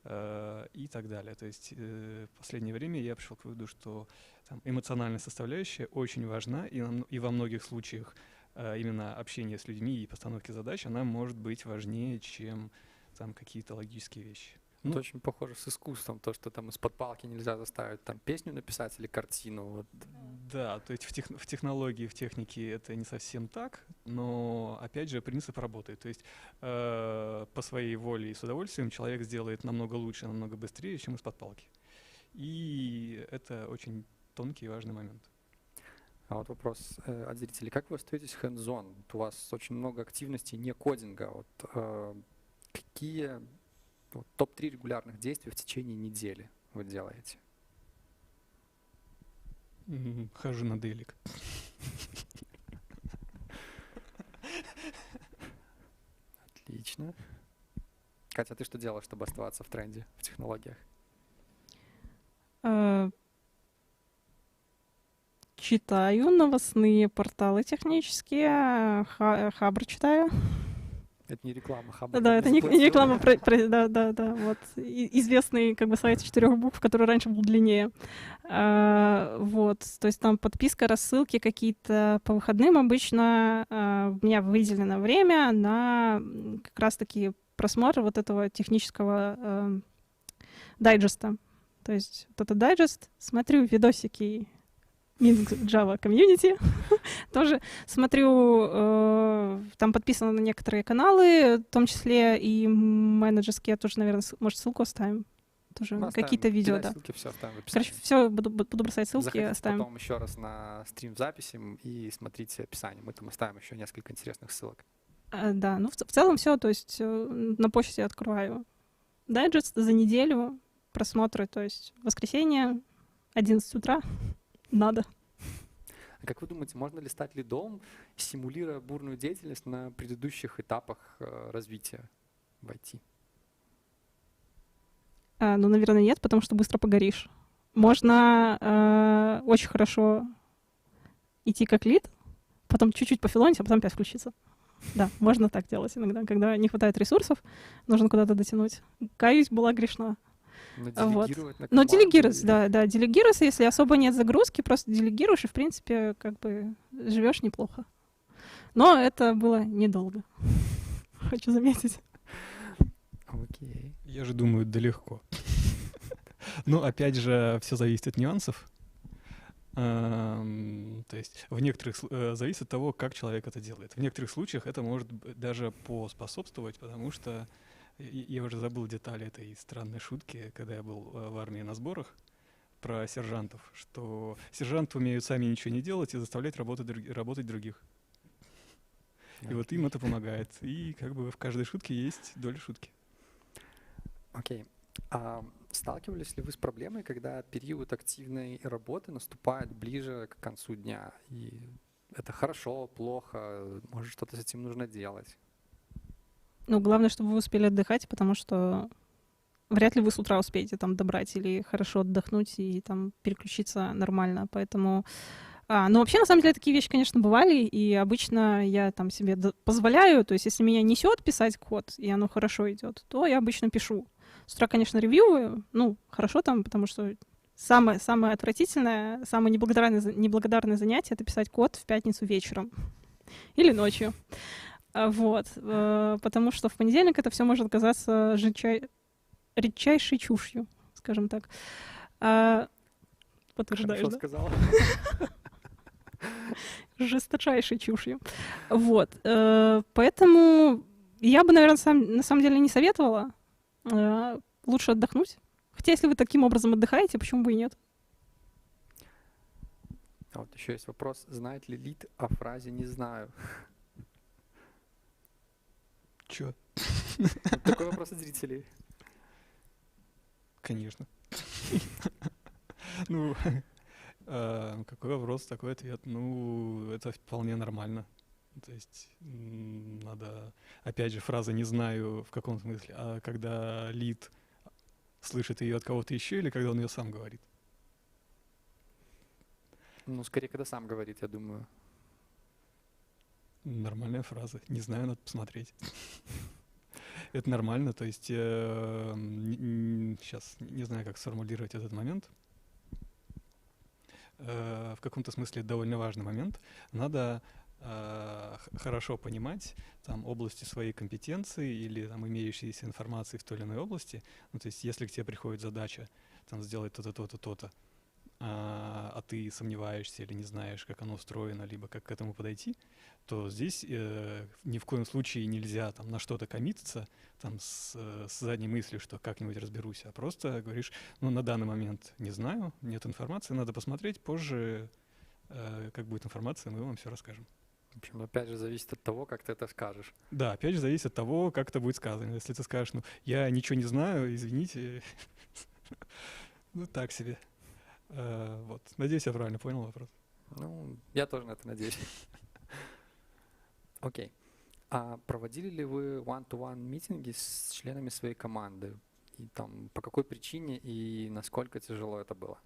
и так далее. То есть в последнее время я пришел к выводу, что там, эмоциональная составляющая очень важна, и во многих случаях именно общение с людьми и постановки задач, она может быть важнее, чем там какие-то логические вещи. Ну, это очень похоже с искусством, то, что там из-под палки нельзя заставить там песню написать или картину. Вот. Да, то есть в технологии, в технике это не совсем так, но опять же принцип работает. То есть по своей воле и с удовольствием человек сделает намного лучше, намного быстрее, чем из-под палки. И это очень тонкий и важный момент. А вот вопрос от зрителей. Как вы остаетесь hands-on? Вот у вас очень много активностей не кодинга. Вот, какие вот, топ-3 регулярных действия в течение недели вы делаете? Хожу на делик. Отлично. Катя, ты что делаешь, чтобы оставаться в тренде в технологиях? Читаю новостные порталы технические, Хабр читаю. Это не реклама, Хабр. Да, это не реклама, да, вот. Известный как бы сайт 4 букв, который раньше был длиннее. Вот, то есть там подписка, рассылки какие-то по выходным обычно. У меня выделено время на как раз-таки просмотр вот этого технического дайджеста. То есть вот этот дайджест, смотрю видосики Minsk Java Community. Тоже смотрю, там подписано на некоторые каналы, в том числе и менеджерские. Тоже, наверное, может, ссылку оставим. Тоже какие-то видео, да. Ссылки все оставим в описании. Короче, все, буду бросать ссылки, Заходите оставим. потом еще раз на стрим с записью и смотрите описание. Мы там оставим еще несколько интересных ссылок. Да, ну в целом все, то есть на почте открываю дайджест за неделю, просмотры, то есть воскресенье, 11 утра. Надо. А как вы думаете, можно ли стать лидом, симулируя бурную деятельность на предыдущих этапах развития в IT? Ну, наверное, нет, потому что быстро погоришь. Можно очень хорошо идти как лид, потом чуть-чуть пофилонить, а потом опять включиться. Да, можно так делать иногда, когда не хватает ресурсов, нужно куда-то дотянуть. Каюсь, была грешна. Но делегировать на Но команду делегируется, да, делегируется, если особо нет загрузки, просто делегируешь, и, в принципе, как бы живешь неплохо. Но это было недолго, хочу заметить. Окей. Я же думаю, да легко. Но опять же, все зависит от нюансов. То есть в некоторых зависит от того, как человек это делает. В некоторых случаях это может даже поспособствовать, потому что я уже забыл детали этой странной шутки, когда я был в армии на сборах, про сержантов, что сержанты умеют сами ничего не делать и заставлять работать других. И вот им это помогает. И как бы в каждой шутке есть доля шутки. Окей. А сталкивались ли вы с проблемой, когда период активной работы наступает ближе к концу дня? И это хорошо, плохо, может, что-то с этим нужно делать? Ну, главное, чтобы вы успели отдыхать, потому что вряд ли вы с утра успеете там добрать или хорошо отдохнуть и там переключиться нормально. Поэтому... Ну, вообще, на самом деле, такие вещи, конечно, бывали, и обычно я там себе позволяю, то есть если меня несет писать код, и оно хорошо идет, то я обычно пишу. С утра, конечно, ревьюю, ну, хорошо там, потому что самое отвратительное, самое неблагодарное занятие — это писать код в пятницу вечером или ночью. Вот, потому что в понедельник это все может оказаться редчайшей чушью, скажем так. Подтверждаешь, Хорошо да? сказала. Жесточайшей чушью. Вот. Поэтому я бы, наверное, на самом деле не советовала. Лучше отдохнуть. Хотя, если вы таким образом отдыхаете, почему бы и нет? А вот еще есть вопрос. Знает ли лид о фразе «не знаю»? Чё? Такой вопрос от зрителей. Конечно. Ну, какой вопрос, такой ответ. Ну, это вполне нормально. То есть надо, опять же, фраза «не знаю» в каком смысле, а когда лид слышит ее от кого-то еще или когда он ее сам говорит? Ну, скорее, когда сам говорит, я думаю. Нормальная фраза. Не знаю, надо посмотреть. Это нормально, то есть сейчас не знаю, как сформулировать этот момент. В каком-то смысле довольно важный момент. Надо хорошо понимать там области своей компетенции или там имеющейся информации в той или иной области. Ну, то есть если к тебе приходит задача там сделать то-то, то-то, то-то, а ты сомневаешься или не знаешь, как оно устроено, либо как к этому подойти, то здесь ни в коем случае нельзя там на что-то коммититься там с задней мыслью, что как-нибудь разберусь, а просто говоришь, ну, на данный момент не знаю, нет информации, надо посмотреть, позже как будет информация, мы вам все расскажем. В общем, опять же, зависит от того, как ты это скажешь. Да, опять же, зависит от того, как это будет сказано. Если ты скажешь, ну, я ничего не знаю, извините, ну, так себе. Вот. Надеюсь, я правильно понял вопрос. Ну, я тоже на это надеюсь. Окей. А проводили ли вы one-to-one митинги с членами своей команды? И там по какой причине и насколько тяжело это было?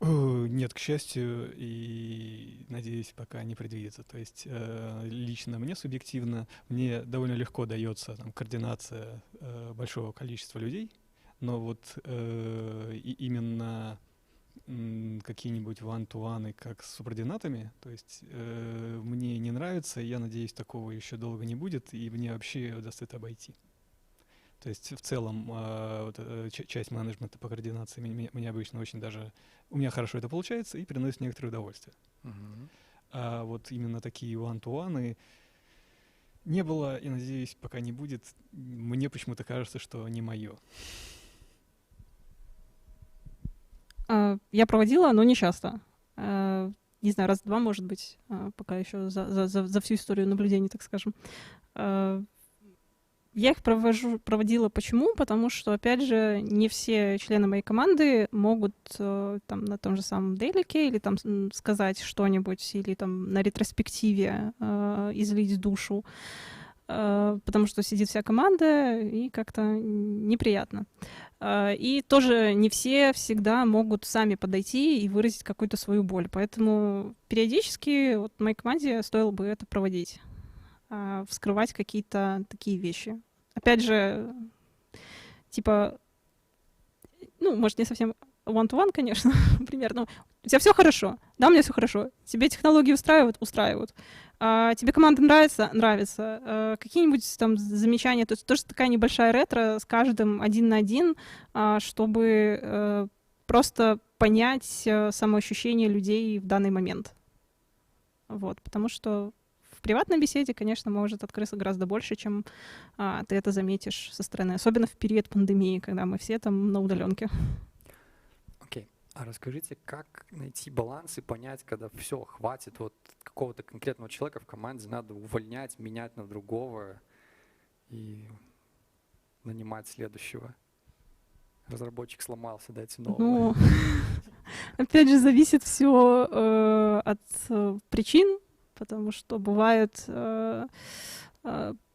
Нет, к счастью, и, надеюсь, пока не предвидится. То есть лично мне субъективно, мне довольно легко дается там, координация большого количества людей, но вот именно какие-нибудь one-to-one, как с субординатами, то есть мне не нравится, и я надеюсь, такого еще долго не будет, и мне вообще удастся это обойти. То есть в целом часть менеджмента по координации мне обычно очень даже... У меня хорошо это получается и приносит некоторое удовольствие. Мгм. А вот именно такие one-to-one не было, и, надеюсь, пока не будет. Мне почему-то кажется, что не мое. Я проводила, но не часто. Не знаю, раз-два, может быть, пока еще за всю историю наблюдений, так скажем. Я их проводила почему? Потому что, опять же, не все члены моей команды могут там на том же самом делике или там сказать что-нибудь, или там на ретроспективе излить душу, потому что сидит вся команда, и как-то неприятно. И тоже не все всегда могут сами подойти и выразить какую-то свою боль. Поэтому периодически вот в моей команде стоило бы это проводить, вскрывать какие-то такие вещи. Опять же, типа, ну, может, не совсем one-to-one, конечно, примерно. У тебя все хорошо? Да, у меня все хорошо. Тебе технологии устраивают? Устраивают. Тебе команда нравится? Нравится. Какие-нибудь там замечания? То есть тоже такая небольшая ретро с каждым один на один, чтобы просто понять самоощущение людей в данный момент. Вот, потому что в приватной беседе, конечно, может открыться гораздо больше, чем ты это заметишь со стороны. Особенно в период пандемии, когда мы все там на удаленке. Окей. А расскажите, как найти баланс и понять, когда все, хватит вот какого-то конкретного человека в команде, надо увольнять, менять на другого и нанимать следующего. Разработчик сломался, дайте нового. Ну, опять же, зависит все от причин, потому что бывает по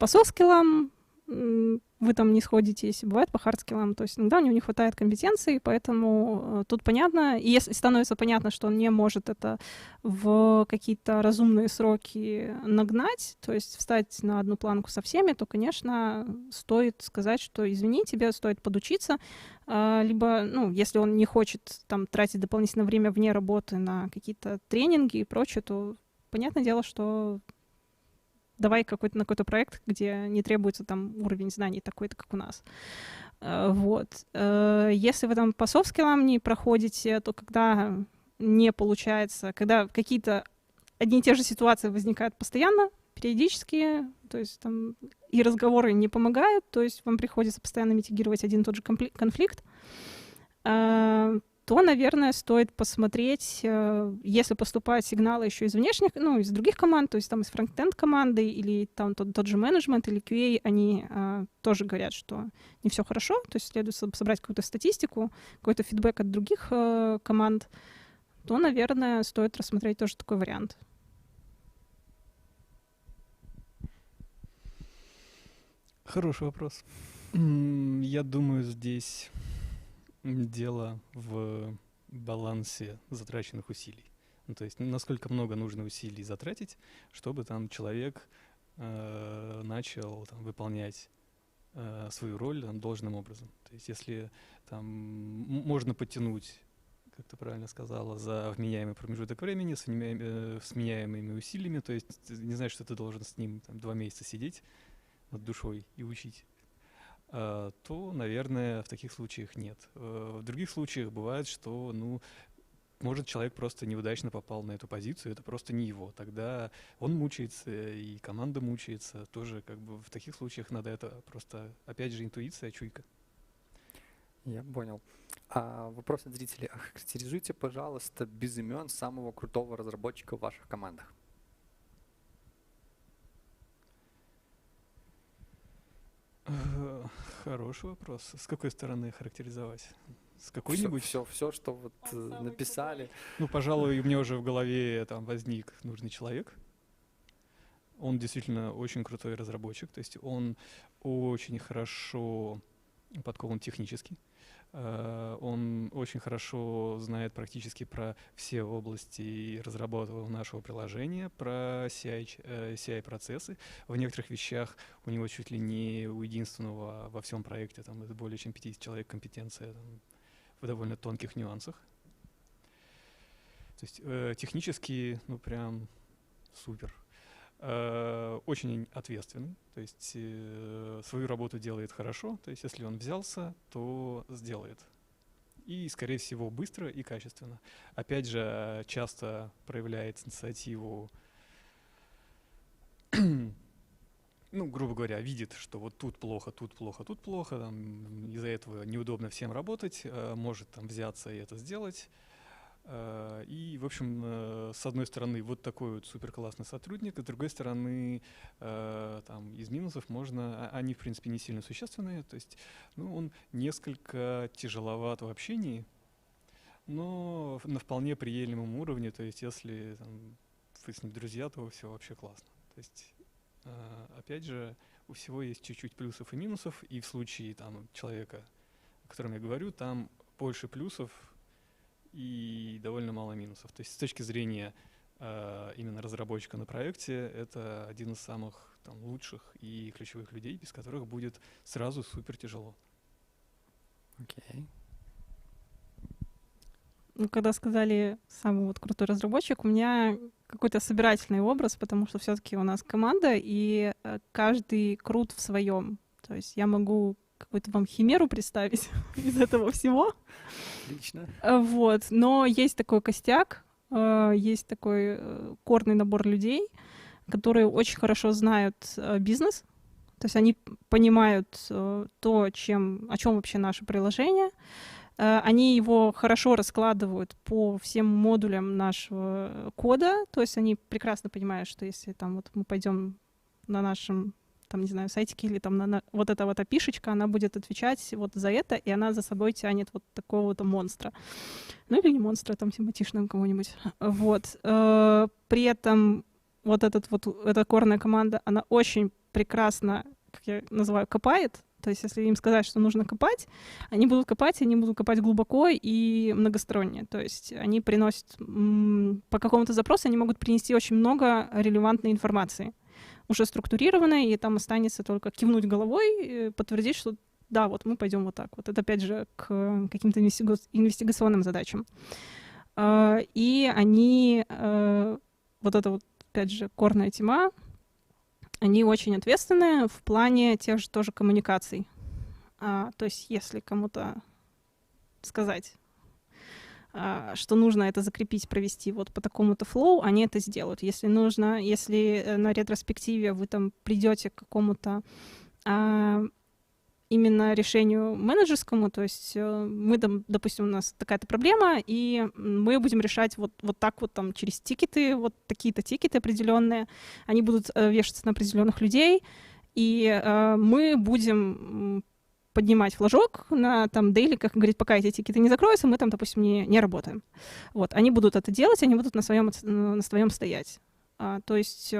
софт-скиллам вы там не сходитесь, бывает по хард-скиллам, то есть иногда у него не хватает компетенций, поэтому тут понятно, и если становится понятно, что он не может это в какие-то разумные сроки нагнать, то есть встать на одну планку со всеми, то, конечно, стоит сказать, что извини, тебе стоит подучиться, либо, ну, если он не хочет там тратить дополнительное время вне работы на какие-то тренинги и прочее, то понятное дело, что давай на какой-то проект, где не требуется там уровень знаний такой-то, как у нас. Вот. Если вы там по софт-скиллам не проходите, то когда не получается, когда какие-то одни и те же ситуации возникают постоянно, периодически, то есть там и разговоры не помогают, то есть вам приходится постоянно митигировать один и тот же конфликт, то, наверное, стоит посмотреть, если поступают сигналы еще из внешних, ну, из других команд, то есть там из фронтенд команды или там тот же менеджмент или QA, они тоже говорят, что не все хорошо, то есть следует собрать какую-то статистику, какой-то фидбэк от других команд, то, наверное, стоит рассмотреть тоже такой вариант. Хороший вопрос. Я думаю, здесь дело в балансе затраченных усилий. Ну, то есть насколько много нужно усилий затратить, чтобы там человек начал там, выполнять свою роль там, должным образом. То есть если там можно подтянуть, как ты правильно сказала, за вменяемый промежуток времени с вменяемыми усилиями, то есть не знаешь, что ты должен с ним там, 2 месяца сидеть над душой и учить, то, наверное, в таких случаях нет. В других случаях бывает, что, ну, может, человек просто неудачно попал на эту позицию, это просто не его. Тогда он мучается, и команда мучается. Тоже как бы в таких случаях надо это просто, опять же, интуиция, чуйка. Я понял. Вопрос от зрителей. Охарактеризуйте, пожалуйста, без имен самого крутого разработчика в ваших командах. Хороший вопрос. С какой стороны характеризовать? С какой-нибудь? Все, что вот написали. Ну, пожалуй, у меня уже в голове там возник нужный человек. Он действительно очень крутой разработчик, то есть он очень хорошо подкован технически. Он очень хорошо знает практически про все области разработки нашего приложения, про CI-процессы. В некоторых вещах у него чуть ли не у единственного во всем проекте, там это более чем 50 человек компетенция там, в довольно тонких нюансах. То есть технически, ну прям супер. Очень ответственный, то есть свою работу делает хорошо, то есть если он взялся, то сделает. И, скорее всего, быстро и качественно. Опять же, часто проявляет инициативу, ну, грубо говоря, видит, что вот тут плохо, там, из-за этого неудобно всем работать, может там взяться и это сделать. И, в общем, с одной стороны, вот такой вот суперклассный сотрудник, а с другой стороны, там, из минусов можно, они, в принципе, не сильно существенные, то есть, ну, он несколько тяжеловат в общении, но на вполне приемлемом уровне, то есть, если там, вы с ним друзья, то все вообще классно. То есть, опять же, у всего есть чуть-чуть плюсов и минусов, и в случае там человека, о котором я говорю, там больше плюсов, и довольно мало минусов. То есть с точки зрения именно разработчика на проекте, это один из самых там, лучших и ключевых людей, без которых будет сразу супер тяжело. Окей. Ну, когда сказали самый вот крутой разработчик, у меня какой-то собирательный образ, потому что все-таки у нас команда, и каждый крут в своем. То есть я могу какую-то вам химеру представить из этого всего. Отлично. Вот. Но есть такой костяк, есть такой корный набор людей, которые очень хорошо знают бизнес, то есть они понимают то, о чем вообще наше приложение, они его хорошо раскладывают по всем модулям нашего кода, то есть они прекрасно понимают, что если там вот мы пойдем на нашем там, не знаю, сайтике или там вот эта вот API-шечка, она будет отвечать вот за это, и она за собой тянет вот такого вот монстра. Ну или не монстра, там симпатичного кого-нибудь. Вот. При этом вот эта корная команда, она очень прекрасно, как я называю, копает. То есть если им сказать, что нужно копать, они будут копать глубоко и многосторонне. То есть они приносят по какому-то запросу, они могут принести очень много релевантной информации, уже структурированной, и там останется только кивнуть головой и подтвердить, что да, вот мы пойдем вот так вот. Это, опять же, к каким-то инвестигационным задачам. И они, вот это вот, опять же, корная тема, они очень ответственные в плане тех же тоже коммуникаций. То есть если кому-то сказать, что нужно это закрепить, провести вот по такому-то флоу, они это сделают. Если нужно, если на ретроспективе вы там придете к какому-то именно решению менеджерскому, то есть мы там, допустим, у нас такая-то проблема, и мы будем решать вот так вот там через тикеты, вот такие-то тикеты определенные, они будут вешаться на определенных людей, и мы будем поднимать флажок на там дейликах, говорить, пока эти тикеты не закроются, мы там, допустим, не работаем. Вот, они будут это делать, они будут на своем стоять. То есть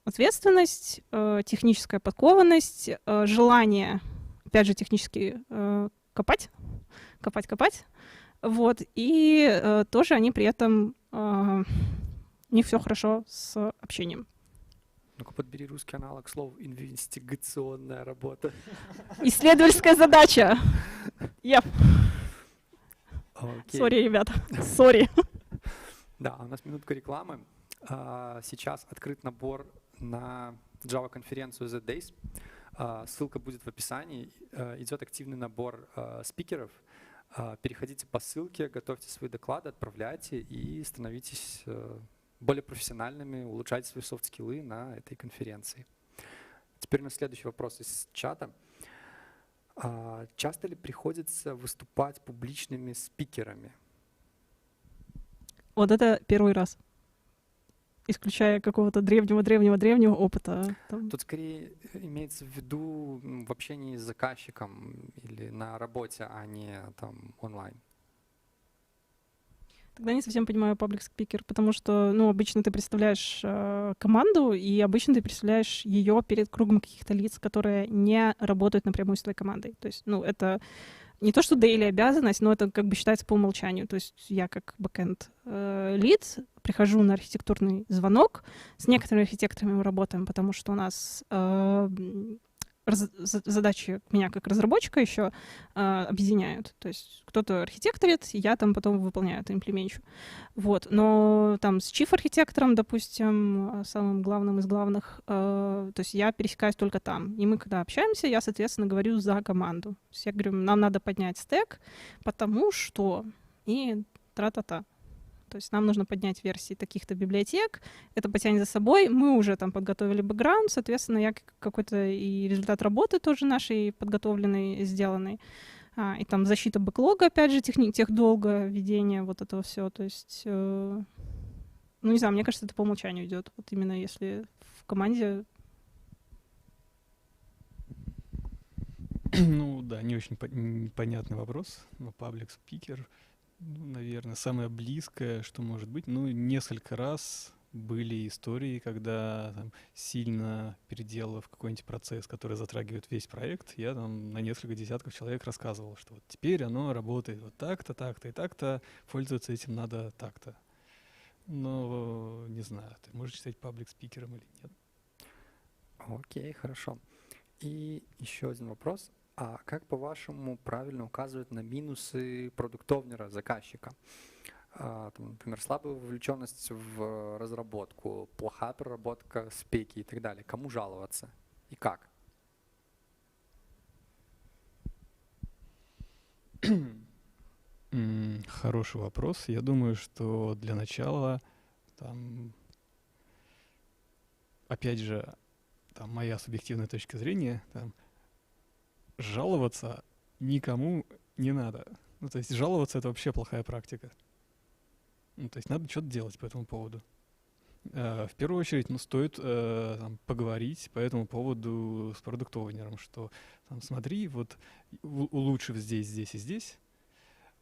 ответственность, техническая подкованность, желание, опять же, технически копать. Вот, и тоже они при этом, у них все хорошо с общением. Ну-ка подбери русский аналог слов «инвестигационная работа». Исследовательская задача. Yep. Сори, ребята, сори. Да, у нас минутка рекламы. Сейчас открыт набор на Java-конференцию Z-Days. Ссылка будет в описании. Идет активный набор спикеров. Переходите по ссылке, готовьте свои доклады, отправляйте и становитесь более профессиональными, улучшайте свои софт-скиллы на этой конференции. Теперь у нас следующий вопрос из чата. Часто ли приходится выступать публичными спикерами? Вот это первый раз. Исключая какого-то древнего опыта. Там. Тут скорее имеется в виду в общении с заказчиком или на работе, а не там онлайн. Тогда не совсем понимаю паблик спикер, потому что, ну, обычно ты представляешь команду, и обычно ты представляешь ее перед кругом каких-то лиц, которые не работают напрямую с твоей командой. То есть, ну, это не то, что daily обязанность, но это как бы считается по умолчанию. То есть я как бэкэнд лид прихожу на архитектурный звонок, с некоторыми архитекторами мы работаем, потому что у нас задачи меня как разработчика еще объединяют. То есть кто-то архитекторит, и я там потом выполняю это, имплементчу. Вот. Но там с чиф-архитектором, допустим, самым главным из главных, то есть я пересекаюсь только там. И мы, когда общаемся, я, соответственно, говорю за команду. То есть я говорю, нам надо поднять стек, потому что... И тра-та-та. То есть нам нужно поднять версии таких-то библиотек, это потянет за собой, мы уже там подготовили бэкграунд, соответственно, я какой-то и результат работы тоже нашей подготовленный, сделанный, и там защита бэклога, опять же, техдолга, ведение вот этого все, то есть, ну, не знаю, мне кажется, это по умолчанию идет, вот именно если в команде... Ну да, не очень понятный вопрос, но паблик спикер... Ну, наверное, самое близкое, что может быть. Ну, несколько раз были истории, когда там, сильно переделав какой-нибудь процесс, который затрагивает весь проект, я там на несколько десятков человек рассказывал, что вот теперь оно работает вот так-то, так-то и так-то, пользоваться этим надо так-то. Но не знаю, ты можешь считать паблик спикером или нет. Окей, хорошо. И еще один вопрос. А как, по-вашему, правильно указывать на минусы продуктовнера, заказчика? Там, например, слабая вовлеченность в разработку, плохая проработка спеки и так далее. Кому жаловаться и как? Хороший вопрос. Я думаю, что для начала, там, опять же, там, моя субъективная точка зрения, там, жаловаться никому не надо. Ну, то есть жаловаться — это вообще плохая практика. Ну, то есть надо что-то делать по этому поводу. В первую очередь, ну, стоит там, поговорить по этому поводу с продукт-оунером, что там, смотри, вот улучшив здесь, здесь и здесь,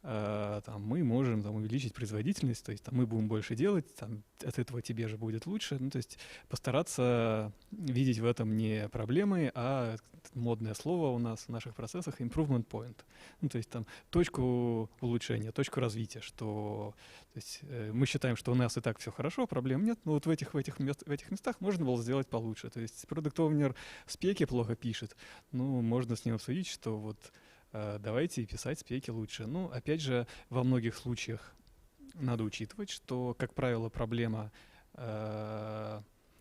там, мы можем там, увеличить производительность, то есть там, мы будем больше делать, там, от этого тебе же будет лучше. Ну, то есть постараться видеть в этом не проблемы, а модное слово у нас в наших процессах — improvement point. Ну, то есть там точку улучшения, точку развития, что то есть, мы считаем, что у нас и так все хорошо, проблем нет, но вот в этих местах можно было сделать получше. То есть продукт-оунер спеки плохо пишет, ну, можно с ним обсудить, что вот давайте писать спеки лучше. Ну, опять же, во многих случаях надо учитывать, что, как правило, проблема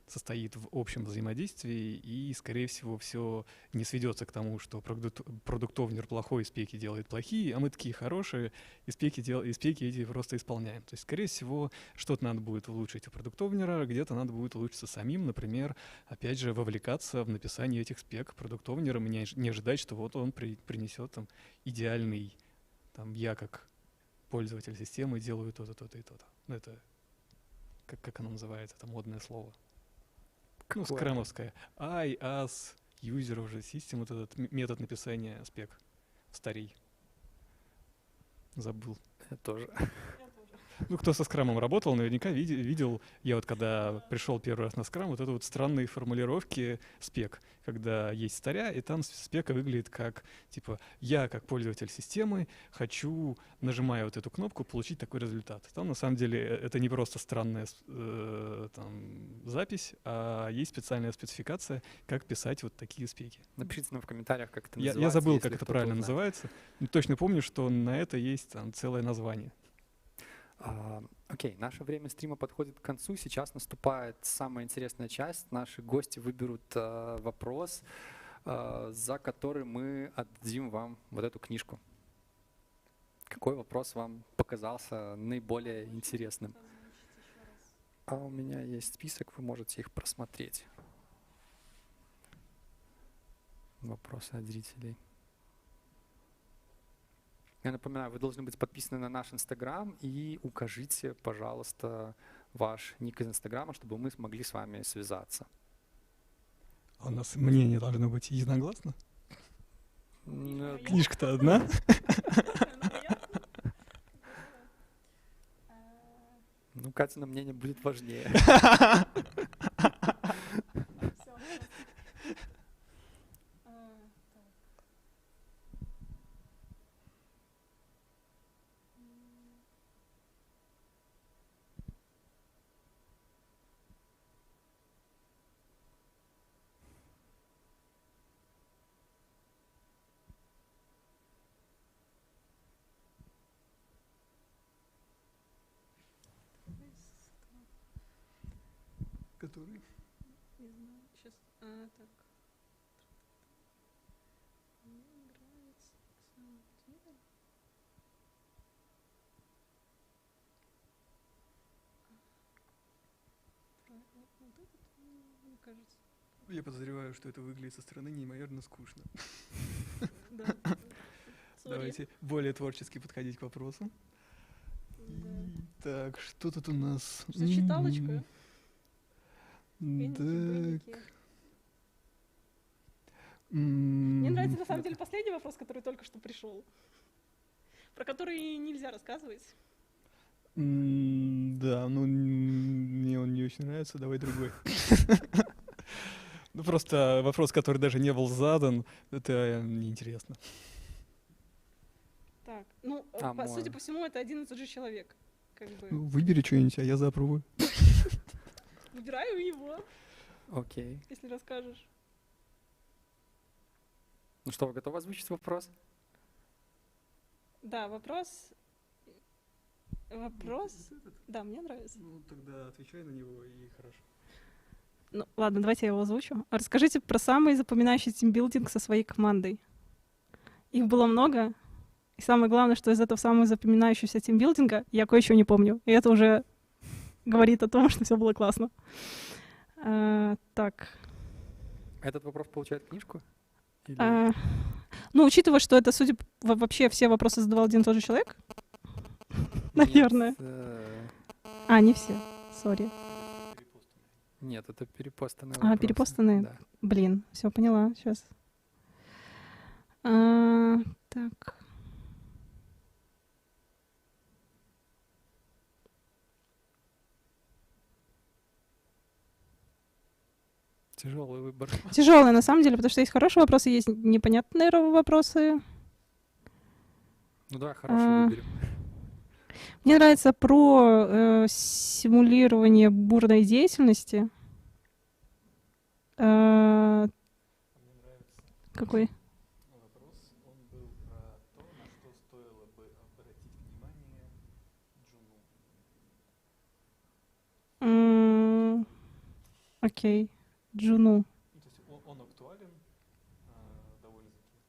состоит в общем взаимодействии, и, скорее всего, все не сведется к тому, что продукт-овнер плохой, спеки делает плохие, а мы такие хорошие, и спеки эти просто исполняем. То есть, скорее всего, что-то надо будет улучшить у продукт-овнера, где-то надо будет улучшиться самим, например, опять же, вовлекаться в написание этих спек продукт-овнером и не ожидать, что вот он принесет там идеальный, там, я как пользователь системы делаю то-то, то-то и то-то. Ну, это, как оно называется, это модное слово. Ну, скрамовская. I, as, user уже system, вот этот метод написания спек. Старей. Забыл. Я тоже. Ну, кто со скрамом работал, наверняка видел, я вот когда пришел первый раз на скрам, вот это вот странные формулировки спек, когда есть старя, и там спека выглядит как, типа, я как пользователь системы хочу, нажимая вот эту кнопку, получить такой результат. Там на самом деле это не просто странная там, запись, а есть специальная спецификация, как писать вот такие спеки. Напишите нам в комментариях, как это называется. Я забыл, как это правильно называется. Но точно помню, что на это есть там целое название. Окей, наше время стрима подходит к концу. Сейчас наступает самая интересная часть. Наши гости выберут вопрос, за который мы отдадим вам вот эту книжку. Какой вопрос вам показался наиболее интересным? А у меня есть список, вы можете их просмотреть. Вопросы от зрителей. Я напоминаю, вы должны быть подписаны на наш Инстаграм и укажите, пожалуйста, ваш ник из Инстаграма, чтобы мы смогли с вами связаться. А у нас мнение должно быть единогласно? Ну, Книжка-то одна. Ну, Катина мнение будет важнее. Который? Не знаю, сейчас. Так. Мне нравится на самом деле. Вот этот, мне кажется. Я подозреваю, что это выглядит со стороны неимоверно скучно. Да. Давайте более творчески подходить к вопросу. Так, что тут у нас? Зачиталочка. Так. Мне нравится на самом деле последний вопрос, который только что пришел, про который нельзя рассказывать. Да, ну мне он не очень нравится, давай другой. Ну просто вопрос, который даже не был задан, это неинтересно. Так, ну, судя по всему, это один и тот же человек. Как бы. Ну, выбери что-нибудь, а я запробую. Выбираю его, Окей. если расскажешь. Ну что, вы готовы озвучить вопрос? Да, вопрос. Да, мне нравится. Ну, тогда отвечай на него, и хорошо. Ну, ладно, давайте я его озвучу. Расскажите про самый запоминающий тимбилдинг со своей командой. Их было много. И самое главное, что из этого самого запоминающегося тимбилдинга я кое-что не помню. И это уже говорит о том, что все было классно. Так. Этот вопрос получает книжку? Или... Ну, учитывая, что это, судя вообще, все вопросы задавал один и тот же человек, наверное. Не все. Сори. Нет, это перепостанные вопросы. Перепостанные? Да. Блин, все поняла, сейчас. Так. Тяжелый выбор. Тяжелый, на самом деле, потому что есть хорошие вопросы, есть непонятные вопросы. Ну да, хороший выберем. Мне нравится про симулирование бурной деятельности. Какой? Вопрос, он был про то, на что стоило бы обратить внимание Джуну. Окей. Джуну. Ну, то есть он актуален довольно-таки.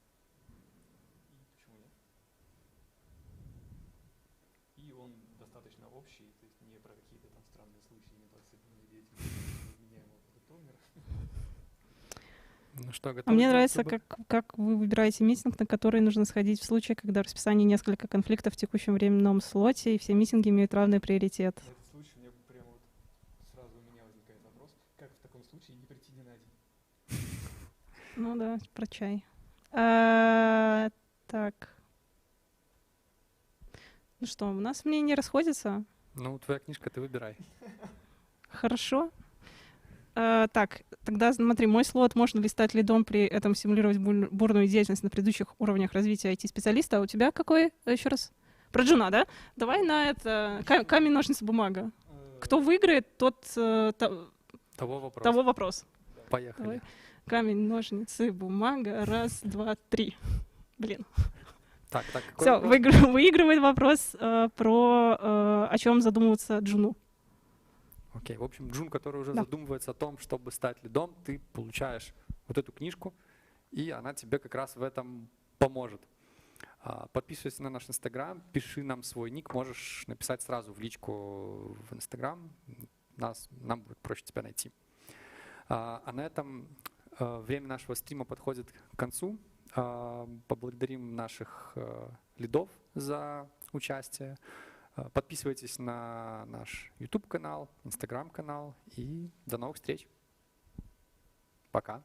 И почему нет? И он достаточно общий, то есть не про какие-то там странные случаи непосредственной деятельности невменяемого продукт-оунера. Ну что, А мне нравится, как вы выбираете митинг, на который нужно сходить в случае, когда в расписании несколько конфликтов в текущем временном слоте, и все митинги имеют равный приоритет. В этот случай у меня прямо вот сразу у меня возникает вопрос, как в таком случае не прийти ни на один? Ну да, про чай. Так. Ну что, у нас мнения расходятся? Ну, твоя книжка, ты выбирай. Хорошо. Так, тогда смотри, мой слот можно листать лидом, при этом симулировать бурную деятельность на предыдущих уровнях развития IT-специалиста. А у тебя какой? Еще раз. Про Джуна, да? Давай на это камень, ножницы, бумага. Кто выиграет, тот того вопрос. Поехали. Давай. Камень, ножницы, бумага. Раз, два, три. Блин. Так, все, выигрывает вопрос про о чем задумываться Джуну. Окей, в общем, Джун, который уже задумывается о том, чтобы стать лидом, ты получаешь вот эту книжку, и она тебе как раз в этом поможет. Подписывайся на наш Инстаграм, пиши нам свой ник, можешь написать сразу в личку в Инстаграм, нам будет проще тебя найти. А на этом время нашего стрима подходит к концу. Поблагодарим наших лидов за участие. Подписывайтесь на наш YouTube-канал, Instagram-канал и до новых встреч. Пока.